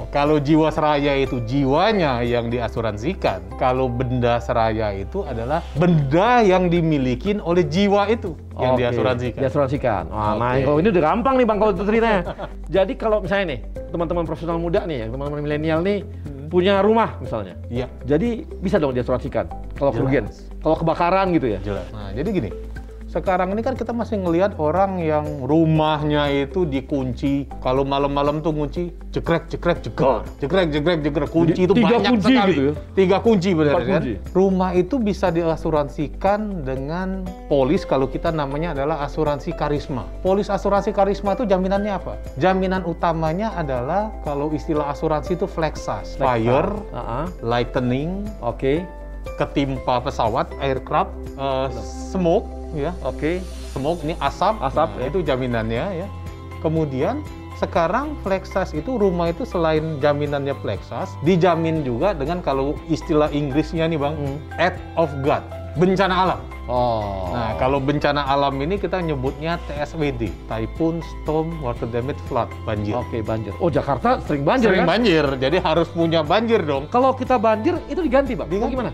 [SPEAKER 2] Kalau Jiwasraya itu jiwanya yang diasuransikan, kalau Benda Seraya itu adalah benda yang dimiliki oleh jiwa itu yang diasuransikan.
[SPEAKER 1] Nah, kalau ini udah gampang nih, Bang, kalau itu ceritanya. Jadi kalau misalnya nih, teman-teman profesional muda nih, teman-teman milenial nih, punya rumah misalnya. Jadi bisa dong diasuransikan kalau kerugian, kalau kebakaran gitu ya.
[SPEAKER 2] Nah, jadi gini. Sekarang ini kan kita masih ngelihat orang yang rumahnya itu dikunci. Kalau malam-malam tuh kunci, jegrek, kunci itu banyak
[SPEAKER 1] kunci
[SPEAKER 2] sekali.
[SPEAKER 1] Gitu ya?
[SPEAKER 2] 3 kunci benar kan? Rumah itu bisa diasuransikan dengan polis kalau kita namanya adalah asuransi karisma. Polis asuransi karisma itu jaminannya apa? Jaminan utamanya adalah kalau istilah asuransi itu flexas, fire, lightning, ketimpa pesawat, aircraft, smoke. Smoke ini asap itu jaminannya ya. Kemudian sekarang Flexas itu rumah itu selain jaminannya Flexas, dijamin juga dengan kalau istilah Inggrisnya nih Bang, act of God, bencana alam.
[SPEAKER 6] Nah, kalau bencana alam ini kita nyebutnya TSWD, Typhoon, Storm, Water Damage, Flood, banjir.
[SPEAKER 1] Oke, banjir. Oh, Jakarta sering banjir
[SPEAKER 6] Sering
[SPEAKER 1] kan?
[SPEAKER 6] banjir, jadi harus punya banjir dong.
[SPEAKER 1] Kalau kita banjir itu diganti, Bang?
[SPEAKER 6] Diganti.
[SPEAKER 1] Gimana?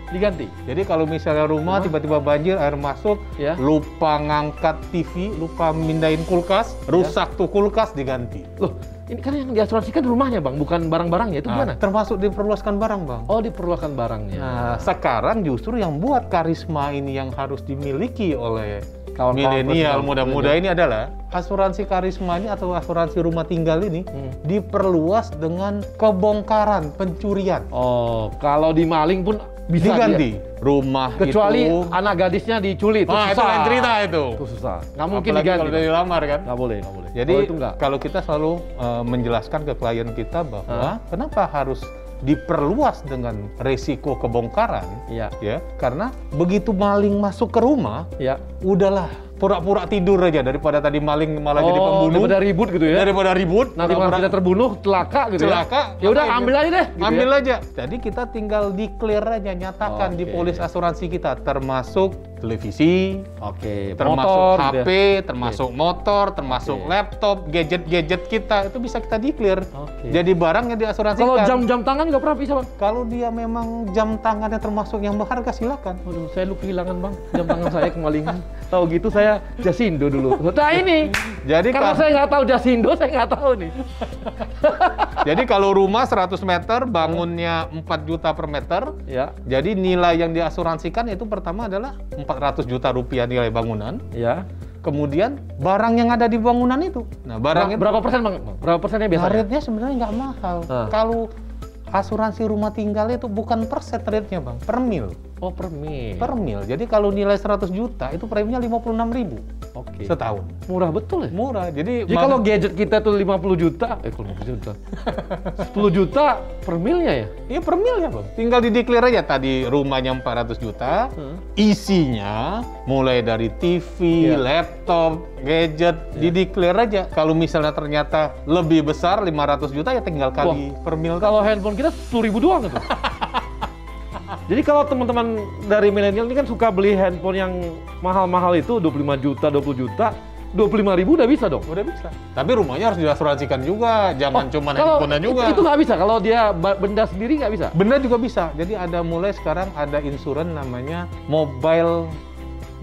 [SPEAKER 6] Diganti. Jadi kalau misalnya rumah tiba-tiba banjir, air masuk,
[SPEAKER 1] Ya.
[SPEAKER 6] lupa ngangkat TV, lupa mindahin kulkas, rusak tuh kulkas, diganti.
[SPEAKER 1] Loh, ini kan yang diasuransikan rumahnya, Bang, bukan barang-barangnya. Itu gimana?
[SPEAKER 6] Termasuk diperluaskan barang, Bang.
[SPEAKER 1] Oh, diperlukan barangnya.
[SPEAKER 6] Nah, sekarang justru yang buat karisma ini yang harus dimiliki oleh
[SPEAKER 1] Kawan-kawan
[SPEAKER 6] milenial
[SPEAKER 1] profesional
[SPEAKER 6] muda-muda ini adalah asuransi karisma ini atau asuransi rumah tinggal ini diperluas dengan kebongkaran, pencurian.
[SPEAKER 1] Oh, kalau di maling pun bisa
[SPEAKER 6] diganti. Rumah
[SPEAKER 1] kecuali
[SPEAKER 6] itu,
[SPEAKER 1] anak gadisnya diculik, itu
[SPEAKER 6] itu
[SPEAKER 1] susah.
[SPEAKER 6] lain cerita itu.
[SPEAKER 1] Itu susah. Nggak mungkin
[SPEAKER 6] Apalagi
[SPEAKER 1] diganti.
[SPEAKER 6] kalau udah dilamar kan.
[SPEAKER 1] Nggak boleh, nggak boleh.
[SPEAKER 6] Jadi
[SPEAKER 1] Oh, itu nggak.
[SPEAKER 6] kalau kita selalu menjelaskan ke klien kita bahwa kenapa harus diperluas dengan resiko kebongkaran,
[SPEAKER 1] Iya.
[SPEAKER 6] ya, karena begitu maling masuk ke rumah,
[SPEAKER 1] Ya.
[SPEAKER 6] udahlah pura-pura tidur aja daripada tadi maling malah jadi pembunuh.
[SPEAKER 1] Daripada ribut gitu ya.
[SPEAKER 6] Daripada ribut,
[SPEAKER 1] Nanti malah kita terbunuh, celaka gitu
[SPEAKER 6] celaka.
[SPEAKER 1] ya. Ya udah ambil aja deh. Gitu
[SPEAKER 6] Ambil
[SPEAKER 1] ya.
[SPEAKER 6] aja. Jadi kita tinggal declare aja, nyatakan di
[SPEAKER 1] Oke.
[SPEAKER 6] polis asuransi kita, termasuk televisi,
[SPEAKER 1] Oke,
[SPEAKER 6] termasuk
[SPEAKER 1] motor,
[SPEAKER 6] HP,
[SPEAKER 1] gitu ya.
[SPEAKER 6] termasuk motor, termasuk
[SPEAKER 1] Oke.
[SPEAKER 6] laptop, gadget-gadget kita itu bisa kita declare.
[SPEAKER 1] Oke.
[SPEAKER 6] Jadi barang yang diasuransikan.
[SPEAKER 1] Kalau jam-jam tangan nggak pernah bisa, Bang?
[SPEAKER 6] Kalau dia memang jam tangannya termasuk yang berharga, silakan.
[SPEAKER 1] Waduh, saya lu kehilangan, Bang. Jam tangan saya kemalingan. Tahu gitu saya Jasindo dulu. Nah ini.
[SPEAKER 6] Jadi
[SPEAKER 1] Karena saya nggak tahu Jasindo, saya nggak tahu nih.
[SPEAKER 6] Jadi kalau rumah 100 meter, bangunnya 4 juta per meter,
[SPEAKER 1] Ya,
[SPEAKER 6] jadi nilai yang diasuransikan itu pertama adalah 400 juta rupiah nilai bangunan.
[SPEAKER 1] ya.
[SPEAKER 6] Kemudian barang yang ada di bangunan itu. Nah, barang itu
[SPEAKER 1] Berapa persen, Bang? Berapa persennya biasanya?
[SPEAKER 6] rate-nya sebenarnya nggak mahal.
[SPEAKER 1] Ah.
[SPEAKER 6] Kalau asuransi rumah tinggal itu bukan per set rate-nya, Bang, per mil.
[SPEAKER 1] Oh, per mil.
[SPEAKER 6] Per mil. Jadi kalau nilai 100 juta itu preminya 56.000
[SPEAKER 1] Oke.
[SPEAKER 6] setahun.
[SPEAKER 1] Murah betul ya?
[SPEAKER 6] Murah. Jadi
[SPEAKER 1] kalau gadget kita tuh 50 juta, kalau 50 juta. 10 juta per milnya ya?
[SPEAKER 6] iya per mil ya, Bang. Tinggal di-declare aja tadi rumahnya 400 juta, isinya mulai dari TV,
[SPEAKER 1] Iya.
[SPEAKER 6] laptop, gadget, di-declare aja. Kalau misalnya ternyata lebih besar 500 juta ya tinggal kali per mil.
[SPEAKER 1] Kalau handphone kita 10.000 doang gitu. Jadi kalau teman-teman dari milenial ini kan suka beli handphone yang mahal-mahal itu 25 juta, 20 juta, 25.000 udah bisa dong.
[SPEAKER 6] Udah bisa. Tapi rumahnya harus diasuransikan juga, jangan cuma
[SPEAKER 1] Kalau
[SPEAKER 6] handphone juga.
[SPEAKER 1] itu nggak bisa, kalau dia benda sendiri nggak bisa.
[SPEAKER 6] Benda juga bisa. Jadi ada mulai sekarang ada insurance namanya mobile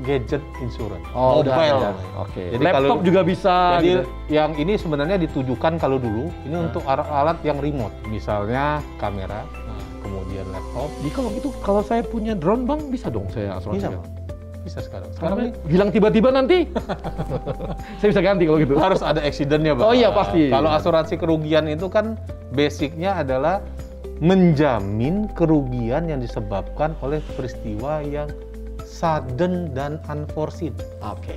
[SPEAKER 6] gadget insurance. Mobile.
[SPEAKER 1] udah, ya. Oke.
[SPEAKER 6] Jadi
[SPEAKER 1] Laptop
[SPEAKER 6] kalau-
[SPEAKER 1] juga bisa.
[SPEAKER 6] Jadi
[SPEAKER 1] gitu.
[SPEAKER 6] yang ini sebenarnya ditujukan kalau dulu ini untuk alat yang remote, misalnya kamera, kemudian laptop.
[SPEAKER 1] Jadi kalau gitu, kalau saya punya drone, Bang, bisa dong saya
[SPEAKER 6] Bisa,
[SPEAKER 1] asuransikan.
[SPEAKER 6] Bang. Bisa sekarang.
[SPEAKER 1] Karena
[SPEAKER 6] Sekarang ini
[SPEAKER 1] hilang tiba-tiba nanti. Saya bisa ganti kalau gitu.
[SPEAKER 6] harus ada accident-nya, Bang.
[SPEAKER 1] Oh iya, pasti.
[SPEAKER 6] Kalau asuransi kerugian itu kan basicnya adalah menjamin kerugian yang disebabkan oleh peristiwa yang sudden dan unforeseen.
[SPEAKER 1] Oke.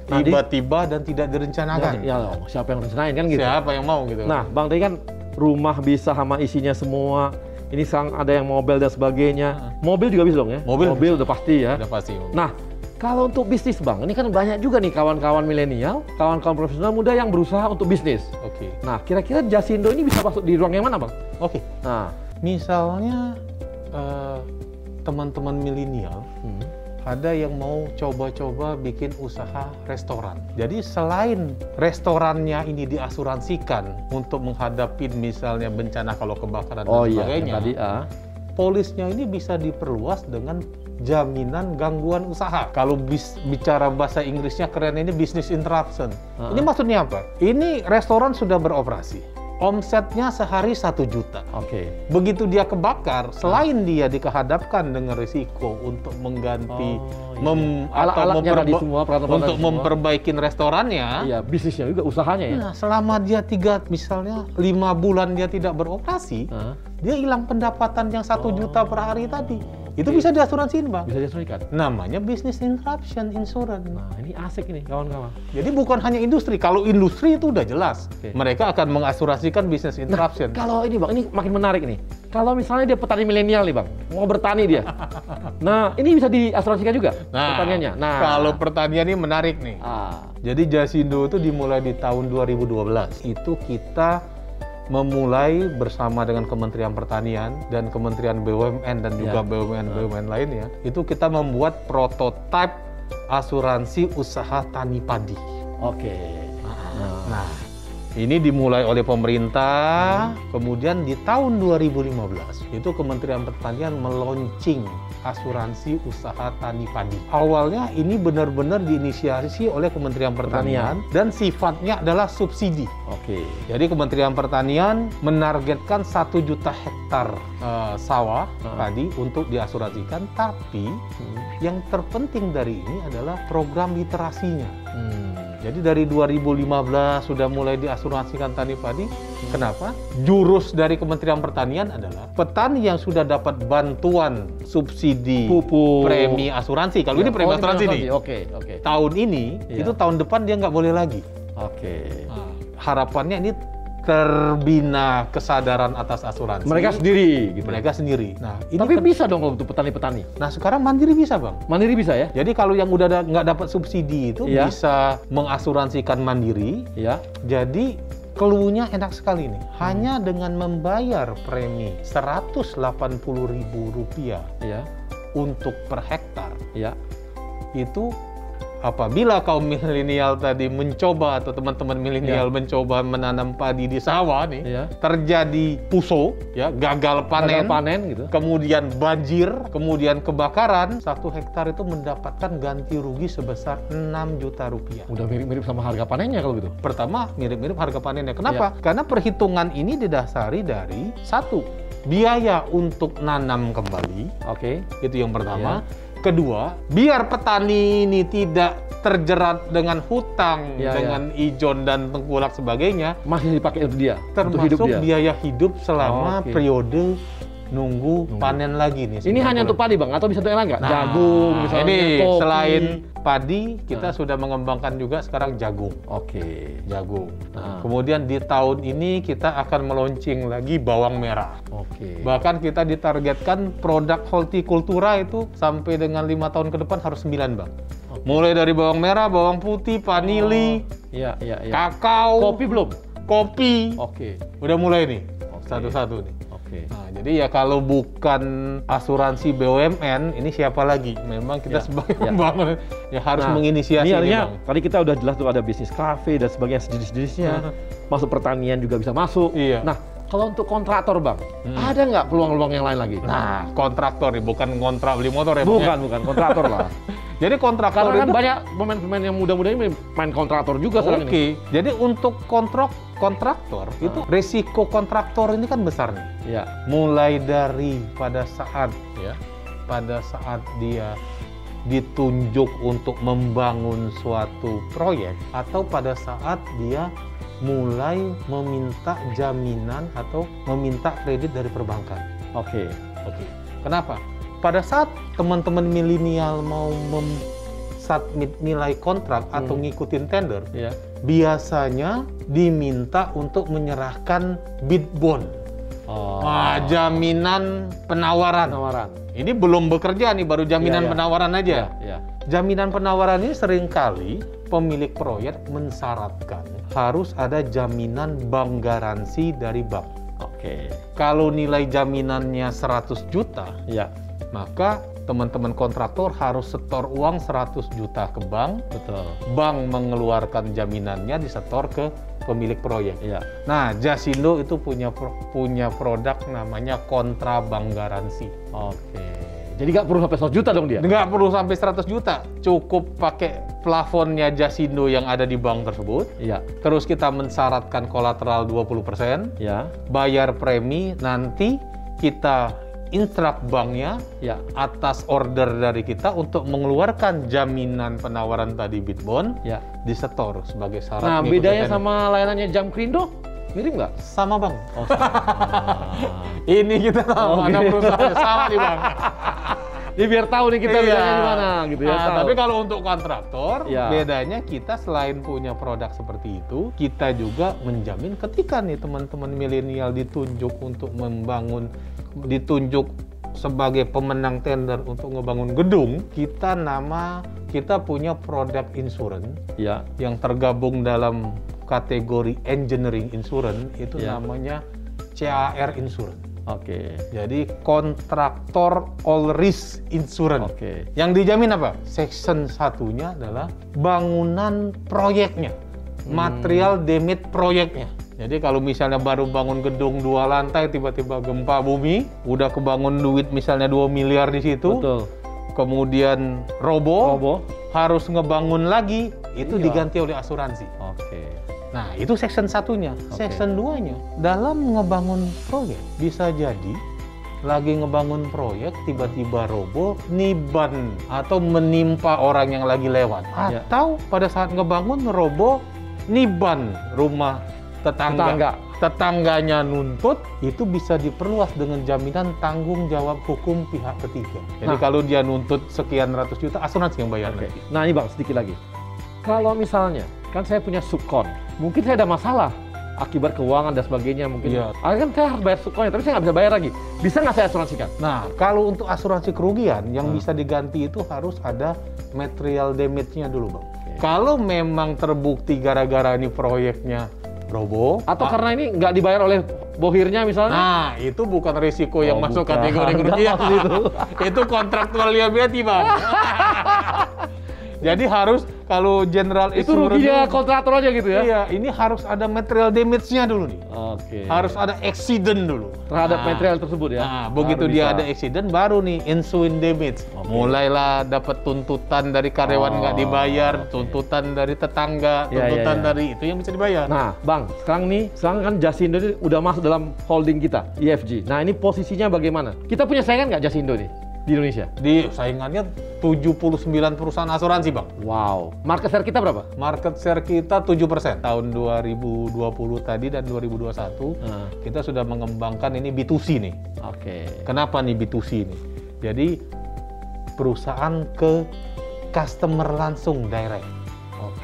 [SPEAKER 6] Tiba-tiba dan tidak direncanakan.
[SPEAKER 1] Ya, siapa yang rencanain kan gitu.
[SPEAKER 6] Siapa yang mau gitu?
[SPEAKER 1] Nah, Bang, tadi kan rumah bisa sama isinya semua. Ini sekarang ada yang mobil dan sebagainya. Mobil juga bisa dong ya?
[SPEAKER 6] Mobil
[SPEAKER 1] udah pasti ya.
[SPEAKER 6] Udah pasti.
[SPEAKER 1] Nah, kalau untuk bisnis, Bang, ini kan banyak juga nih kawan-kawan milenial, kawan-kawan profesional muda yang berusaha untuk bisnis.
[SPEAKER 6] Oke.
[SPEAKER 1] Nah, kira-kira Jasindo ini bisa masuk di ruang yang mana, Bang?
[SPEAKER 6] Oke.
[SPEAKER 1] Nah,
[SPEAKER 6] Misalnya teman-teman milenial ada yang mau coba-coba bikin usaha restoran. Jadi selain restorannya ini diasuransikan untuk menghadapi misalnya bencana kalau kebakaran dan sebagainya,
[SPEAKER 1] tadi
[SPEAKER 6] polisnya ini bisa diperluas dengan jaminan gangguan usaha. Kalau bicara bahasa Inggrisnya keren ini business interruption. Ini maksudnya apa? Ini restoran sudah beroperasi. Omsetnya sehari 1 juta.
[SPEAKER 1] Oke.
[SPEAKER 6] Begitu dia kebakar, selain dia dikehadapkan dengan risiko untuk mengganti
[SPEAKER 1] Alat-alatnya tadi semua, peralatan-peralatan
[SPEAKER 6] untuk
[SPEAKER 1] semua.
[SPEAKER 6] memperbaikin restorannya.
[SPEAKER 1] Iya, bisnisnya juga, usahanya ya.
[SPEAKER 6] Nah, selama dia misalnya 5 bulan dia tidak beroperasi, dia hilang pendapatan yang 1 juta per hari tadi. Itu bisa diasuransiin, Bang.
[SPEAKER 1] Bisa diasuransikan.
[SPEAKER 6] Namanya business interruption insurance.
[SPEAKER 1] Nah, ini asik ini kawan-kawan.
[SPEAKER 6] Jadi bukan hanya industri. Kalau industri itu udah jelas.
[SPEAKER 1] Oke.
[SPEAKER 6] Mereka akan mengasuransikan business interruption.
[SPEAKER 1] Kalau ini, Bang, ini makin menarik nih. Kalau misalnya dia petani milenial nih, Bang, mau bertani dia. Nah, ini bisa diasuransikan juga pertaniannya. Nah,
[SPEAKER 6] kalau pertanian ini menarik nih.
[SPEAKER 1] Ah,
[SPEAKER 6] Jadi Jasindo itu dimulai di tahun 2012. Itu kita memulai bersama dengan Kementerian Pertanian dan Kementerian BUMN dan juga BUMN lainnya, itu kita membuat prototipe asuransi usaha tani padi.
[SPEAKER 1] Oke.
[SPEAKER 6] Nah, ini dimulai oleh pemerintah, kemudian di tahun 2015 itu Kementerian Pertanian meluncing asuransi usaha tani padi. Awalnya ini benar-benar diinisiasi oleh Kementerian Pertanian dan sifatnya adalah subsidi.
[SPEAKER 1] Oke.
[SPEAKER 6] Jadi Kementerian Pertanian menargetkan 1 juta hektar sawah padi untuk diasuransikan, tapi yang terpenting dari ini adalah program literasinya. Jadi dari 2015 sudah mulai diasuransikan tani padi. Kenapa? Jurus dari Kementerian Pertanian adalah petani yang sudah dapat bantuan subsidi pupuk, premi asuransi. Kalau ini premi asuransi nih.
[SPEAKER 1] Oke.
[SPEAKER 6] Tahun ini, itu tahun depan dia nggak boleh lagi.
[SPEAKER 1] Oke.
[SPEAKER 6] Harapannya ini terbina kesadaran atas asuransi.
[SPEAKER 1] Mereka sendiri, gitu.
[SPEAKER 6] Mereka sendiri. Nah, ini
[SPEAKER 1] tapi bisa dong kalau untuk petani-petani.
[SPEAKER 6] Nah, sekarang mandiri bisa, Bang.
[SPEAKER 1] Mandiri bisa ya?
[SPEAKER 6] Jadi kalau yang udah nggak dapat subsidi itu bisa mengasuransikan mandiri.
[SPEAKER 1] Iya.
[SPEAKER 6] Jadi clue-nya enak sekali nih. Hanya dengan membayar premi Rp180.000 untuk per hektar.
[SPEAKER 1] Iya.
[SPEAKER 6] Itu apabila kaum milenial tadi mencoba atau teman-teman milenial mencoba menanam padi di sawah nih, terjadi puso, gagal panen gitu. Kemudian banjir, kemudian kebakaran, 1 hektar itu mendapatkan ganti rugi sebesar Rp6 juta.
[SPEAKER 1] Udah mirip-mirip sama harga panennya kalau gitu.
[SPEAKER 6] Pertama, mirip-mirip harga panennya. Kenapa? Karena perhitungan ini didasari dari 1, biaya untuk nanam kembali.
[SPEAKER 1] Oke.
[SPEAKER 6] Itu yang pertama. Kedua, biar petani ini tidak terjerat dengan hutang, dengan ijon dan tengkulak sebagainya,
[SPEAKER 1] masih dipakai untuk dia.
[SPEAKER 6] Termasuk biaya hidup selama periode nunggu panen lagi nih.
[SPEAKER 1] Ini hanya untuk padi, Bang, atau bisa untuk yang lain nggak? Jagung, misalnya,
[SPEAKER 6] ini
[SPEAKER 1] kopi.
[SPEAKER 6] Selain padi, kita sudah mengembangkan juga sekarang jagung.
[SPEAKER 1] Oke.
[SPEAKER 6] Jagung. Kemudian di tahun ini kita akan meluncing lagi bawang merah.
[SPEAKER 1] Oke.
[SPEAKER 6] Bahkan kita ditargetkan produk hortikultura itu sampai dengan 5 tahun ke depan harus 9, Bang. Mulai dari bawang merah, bawang putih, vanili, kakao.
[SPEAKER 1] Kopi belum?
[SPEAKER 6] Kopi.
[SPEAKER 1] Oke.
[SPEAKER 6] Udah mulai nih, satu-satu nih. Nah, jadi ya kalau bukan asuransi BUMN, ini siapa lagi? Memang kita sebagai pembangun harus menginisiasi.
[SPEAKER 1] Ini artinya tadi kita udah jelas tuh ada bisnis kafe dan sebagainya sejenis-jenisnya. Masuk pertanian juga bisa masuk. Nah, kalau untuk kontraktor, Bang, ada nggak peluang-peluang yang lain lagi?
[SPEAKER 6] Nah, kontraktor nih, bukan kontrak beli motor ya?
[SPEAKER 1] Bukan kontraktor lah.
[SPEAKER 6] Jadi kontraktor
[SPEAKER 1] karena kan
[SPEAKER 6] itu
[SPEAKER 1] banyak pemain-pemain yang muda-muda ini main kontraktor juga sekarang ini.
[SPEAKER 6] Jadi untuk kontraktor itu resiko kontraktor ini kan besar nih.
[SPEAKER 1] Iya.
[SPEAKER 6] Mulai dari pada saat dia ditunjuk untuk membangun suatu proyek atau pada saat dia mulai meminta jaminan atau meminta kredit dari perbankan.
[SPEAKER 1] Oke.
[SPEAKER 6] Kenapa? Pada saat teman-teman milenial mau submit nilai kontrak atau ngikutin tender, biasanya diminta untuk menyerahkan bid bond. Jaminan penawaran. Ini belum bekerja nih, baru jaminan penawaran aja. Jaminan penawaran ini seringkali pemilik proyek mensyaratkan harus ada jaminan bank garansi dari bank. Kalau nilai jaminannya 100 juta, maka teman-teman kontraktor harus setor uang 100 juta ke bank. Bank mengeluarkan jaminannya disetor ke pemilik proyek. Nah, Jasindo itu punya produk namanya kontra bank garansi.
[SPEAKER 1] Jadi nggak perlu sampai 100 juta dong dia?
[SPEAKER 6] Nggak perlu sampai 100 juta. Cukup pakai plafonnya Jasindo yang ada di bank tersebut. Terus kita mensyaratkan kolateral 20%. Bayar premi, nanti kita instruct banknya atas order dari kita untuk mengeluarkan jaminan penawaran tadi bid bond disetor sebagai syarat.
[SPEAKER 1] Nah, bedanya sama layanannya Jamkrindo mirip nggak?
[SPEAKER 6] Sama, Bang. Ini kita mana perusahaan sama nih, Bang.
[SPEAKER 1] Ini biar tahu nih kita bedanya gimana gitu ya.
[SPEAKER 6] Tapi kalau untuk kontraktor, bedanya kita selain punya produk seperti itu, kita juga menjamin ketika nih teman-teman milenial ditunjuk untuk ditunjuk sebagai pemenang tender untuk ngebangun gedung, kita punya produk insurance yang tergabung dalam kategori engineering insurance itu namanya CAR insurance. Jadi kontraktor all risk insurance. Yang dijamin apa? Section satunya adalah bangunan proyeknya, material damage proyeknya. Jadi kalau misalnya baru bangun gedung 2 lantai, tiba-tiba gempa bumi, udah kebangun duit misalnya 2 miliar di situ, kemudian roboh, harus ngebangun lagi, itu diganti oleh asuransi. Nah, itu section satunya. Section 2-nya, dalam ngebangun proyek, bisa jadi lagi ngebangun proyek, tiba-tiba roboh, niban, atau menimpa orang yang lagi lewat. Atau pada saat ngebangun, roboh, niban rumah tetangganya nuntut, itu bisa diperluas dengan jaminan tanggung jawab hukum pihak ketiga. Jadi kalau dia nuntut sekian ratus juta, asuransi yang bayar nanti.
[SPEAKER 1] Nah ini Bang, sedikit lagi. Kalau misalnya, kan saya punya subkon, mungkin saya ada masalah akibat keuangan dan sebagainya mungkin. Kan saya harus bayar subkonnya, tapi saya nggak bisa bayar lagi. Bisa nggak saya asuransikan?
[SPEAKER 6] Nah, kalau untuk asuransi kerugian, yang bisa diganti itu harus ada material damage-nya dulu, Bang. Kalau memang terbukti gara-gara ini proyeknya roboh,
[SPEAKER 1] atau karena ini nggak dibayar oleh bohirnya misalnya?
[SPEAKER 6] Nah, itu bukan risiko yang masuk kategori kerugian. Itu kontraktual liability, Bang. Jadi harus kalau general
[SPEAKER 1] itu ruginya kontraktor aja gitu ya?
[SPEAKER 6] Iya, ini harus ada material damage-nya dulu nih. Harus ada accident dulu
[SPEAKER 1] terhadap material tersebut ya.
[SPEAKER 6] Nah, begitu dia ada accident, baru nih ensuing damage. Mulailah dapat tuntutan dari karyawan nggak dibayar, tuntutan dari tetangga, tuntutan dari itu yang bisa dibayar.
[SPEAKER 1] Nah, Bang, sekarang kan Jasindo ini udah masuk dalam holding kita, IFG. Nah, ini posisinya bagaimana? Kita punya saingan nggak Jasindo nih di Indonesia?
[SPEAKER 6] Di saingannya 79 perusahaan asuransi, Bang.
[SPEAKER 1] Wow. Market share kita berapa?
[SPEAKER 6] Market share kita 7%. Tahun 2020 tadi dan 2021 kita sudah mengembangkan ini B2C nih. Kenapa nih B2C nih? Jadi perusahaan ke customer langsung direct.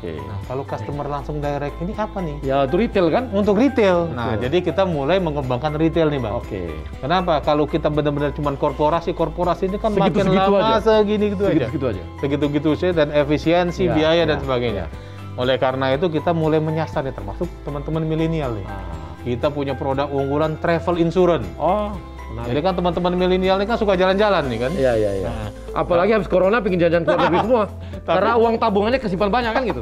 [SPEAKER 6] Nah, kalau customer langsung direct ini apa nih?
[SPEAKER 1] Ya, itu retail kan?
[SPEAKER 6] Untuk retail. Nah, jadi kita mulai mengembangkan retail nih, Bang. Kenapa? Kalau kita benar-benar cuma korporasi ini kan makin lama segitu-gitu aja. Segitu-gitu saja dan efisiensi, biaya dan sebagainya. Oleh karena itu kita mulai menyasar nih, termasuk teman-teman milenial nih. Kita punya produk unggulan travel insurance. Jadi kan teman-teman milenial ini kan suka jalan-jalan nih kan?
[SPEAKER 1] Iya. Nah, apalagi habis corona pengen jalan keluar negeri semua. Karena uang tabungannya kesimpan banyak kan gitu.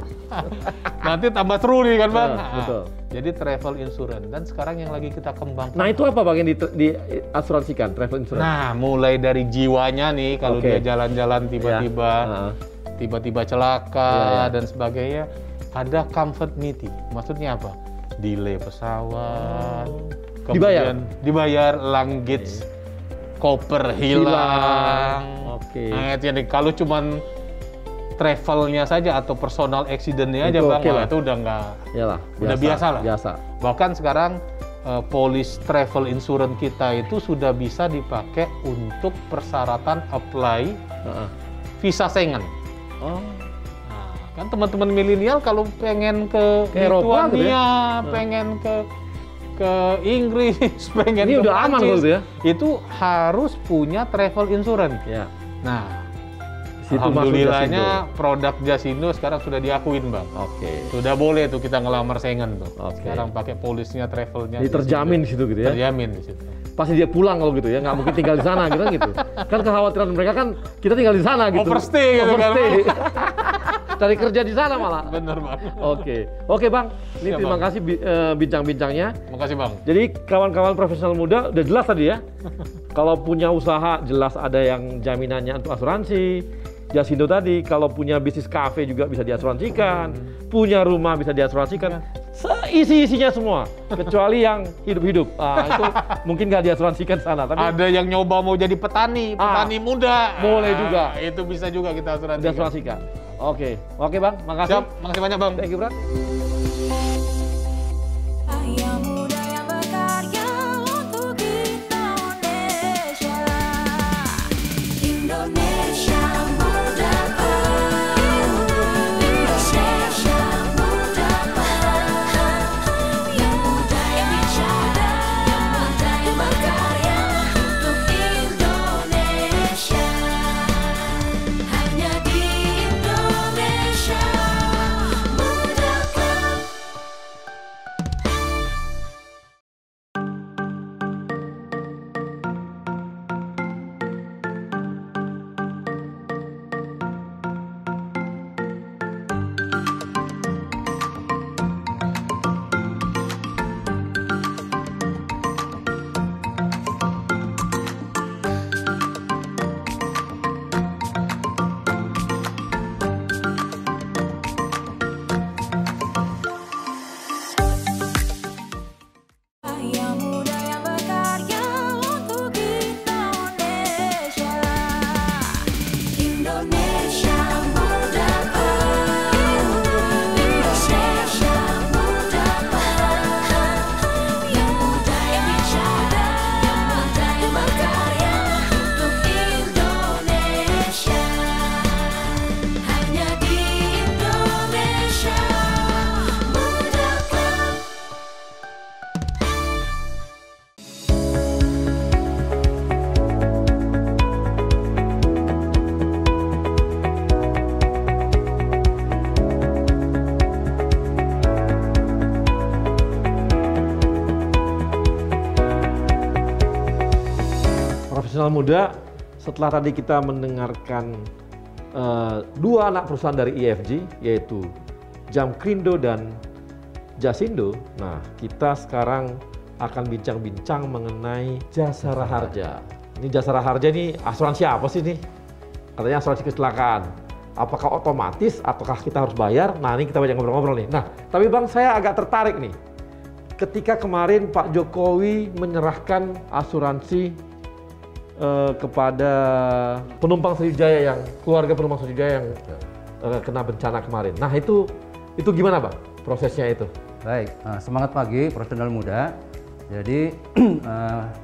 [SPEAKER 6] Nanti tambah seru nih kan, Bang?
[SPEAKER 1] Betul.
[SPEAKER 6] Jadi travel insurance, dan sekarang yang lagi kita kembangkan.
[SPEAKER 1] Nah, itu apa Bang yang diasuransikan travel insurance?
[SPEAKER 6] Nah, mulai dari jiwanya nih, kalau dia jalan-jalan tiba-tiba celaka dan sebagainya, ada comfort meeting. Maksudnya apa? Delay pesawat, kemudian dibayar luggage, koper hilang. Nah, jadi kalau cuman travelnya saja atau personal accident-nya aja, Bang, itu udah nggak, udah biasa lah. Bahkan sekarang polis travel insurance kita itu sudah bisa dipakai untuk persyaratan apply visa Schengen. Nah, kan teman-teman milenial kalau pengen ke Eropa, pengen ke Inggris, pengen
[SPEAKER 1] ini
[SPEAKER 6] ke
[SPEAKER 1] udah aman gitu ya?
[SPEAKER 6] Itu harus punya travel insurance. Nah, alhamdulillahnya produk Jasindo sekarang sudah diakuin, Bang. Sudah boleh tuh kita ngelamar Schengen tuh. Sekarang pakai polisnya, travelnya.
[SPEAKER 1] Jadi terjamin di situ gitu ya?
[SPEAKER 6] Terjamin di situ.
[SPEAKER 1] Pasti dia pulang kalau gitu ya, nggak mungkin tinggal di sana gitu. Kan kekhawatiran mereka kan kita tinggal di sana gitu.
[SPEAKER 6] Overstay gitu kan.
[SPEAKER 1] Cari kerja di sana malah.
[SPEAKER 6] Bener, Bang.
[SPEAKER 1] Oke Bang. Ini terima kasih bincang-bincangnya.
[SPEAKER 6] Makasih, Bang.
[SPEAKER 1] Jadi kawan-kawan profesional muda udah jelas tadi ya. Kalau punya usaha jelas ada yang jaminannya untuk asuransi. Jasindo tadi kalau punya bisnis kafe juga bisa diasuransikan, punya rumah bisa diasuransikan, seisi-isinya semua, kecuali yang hidup-hidup. Itu mungkin nggak diasuransikan sana. Tapi
[SPEAKER 6] ada yang nyoba mau jadi petani muda.
[SPEAKER 1] Boleh juga.
[SPEAKER 6] Itu bisa juga kita asuransikan.
[SPEAKER 1] Diasuransikan. Oke Bang, makasih.
[SPEAKER 6] Siap, makasih banyak, Bang.
[SPEAKER 1] Thank you, Bro. Profesional muda, setelah tadi kita mendengarkan dua anak perusahaan dari IFG, yaitu Jamkrindo dan Jasindo. Nah, kita sekarang akan bincang-bincang mengenai Jasara Harja. Ini Jasara Harja ini asuransi apa sih nih? Katanya asuransi kecelakaan. Apakah otomatis ataukah kita harus bayar? Nah, ini kita banyak ngobrol-ngobrol nih. Nah, tapi Bang, saya agak tertarik nih. Ketika kemarin Pak Jokowi menyerahkan asuransi kepada penumpang Sriwijaya, yang keluarga penumpang Sriwijaya yang kena bencana kemarin. Nah, itu gimana, Bang, prosesnya itu?
[SPEAKER 5] Baik, semangat pagi profesional muda. Jadi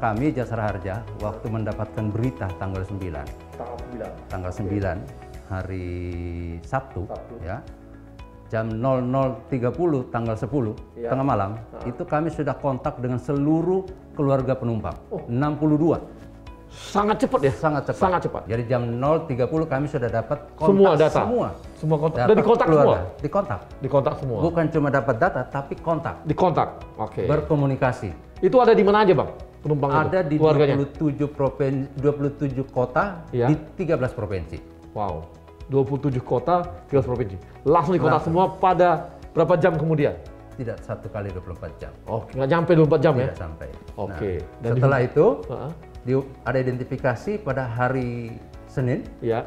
[SPEAKER 5] kami Jasara Harja waktu mendapatkan berita tanggal 9 hari Sabtu, ya, jam 00.30 tanggal 10 tengah malam, itu kami sudah kontak dengan seluruh keluarga penumpang, 62.
[SPEAKER 1] Sangat cepat ya? Sangat cepat.
[SPEAKER 5] Jadi jam 0.30 kami sudah dapat kontak
[SPEAKER 1] semua data.
[SPEAKER 5] Semua
[SPEAKER 1] kontak. Dan dikontak semua. Dikontak semua.
[SPEAKER 5] Bukan cuma dapat data, tapi kontak.
[SPEAKER 1] Dikontak. Oke.
[SPEAKER 5] Berkomunikasi.
[SPEAKER 1] Itu ada di mana aja, Bang? Penumpang
[SPEAKER 5] ada
[SPEAKER 1] itu?
[SPEAKER 5] Di 27 kota di 13 provinsi.
[SPEAKER 1] Wow. 27 kota, 13 provinsi. Langsung dikontak semua pada berapa jam kemudian?
[SPEAKER 5] Tidak 1 kali 24 jam.
[SPEAKER 1] Oke, nggak nyampe 24 jam ya?
[SPEAKER 5] Tidak sampai.
[SPEAKER 1] Oke.
[SPEAKER 5] Nah, setelah itu ada identifikasi pada hari Senin.
[SPEAKER 1] Ya.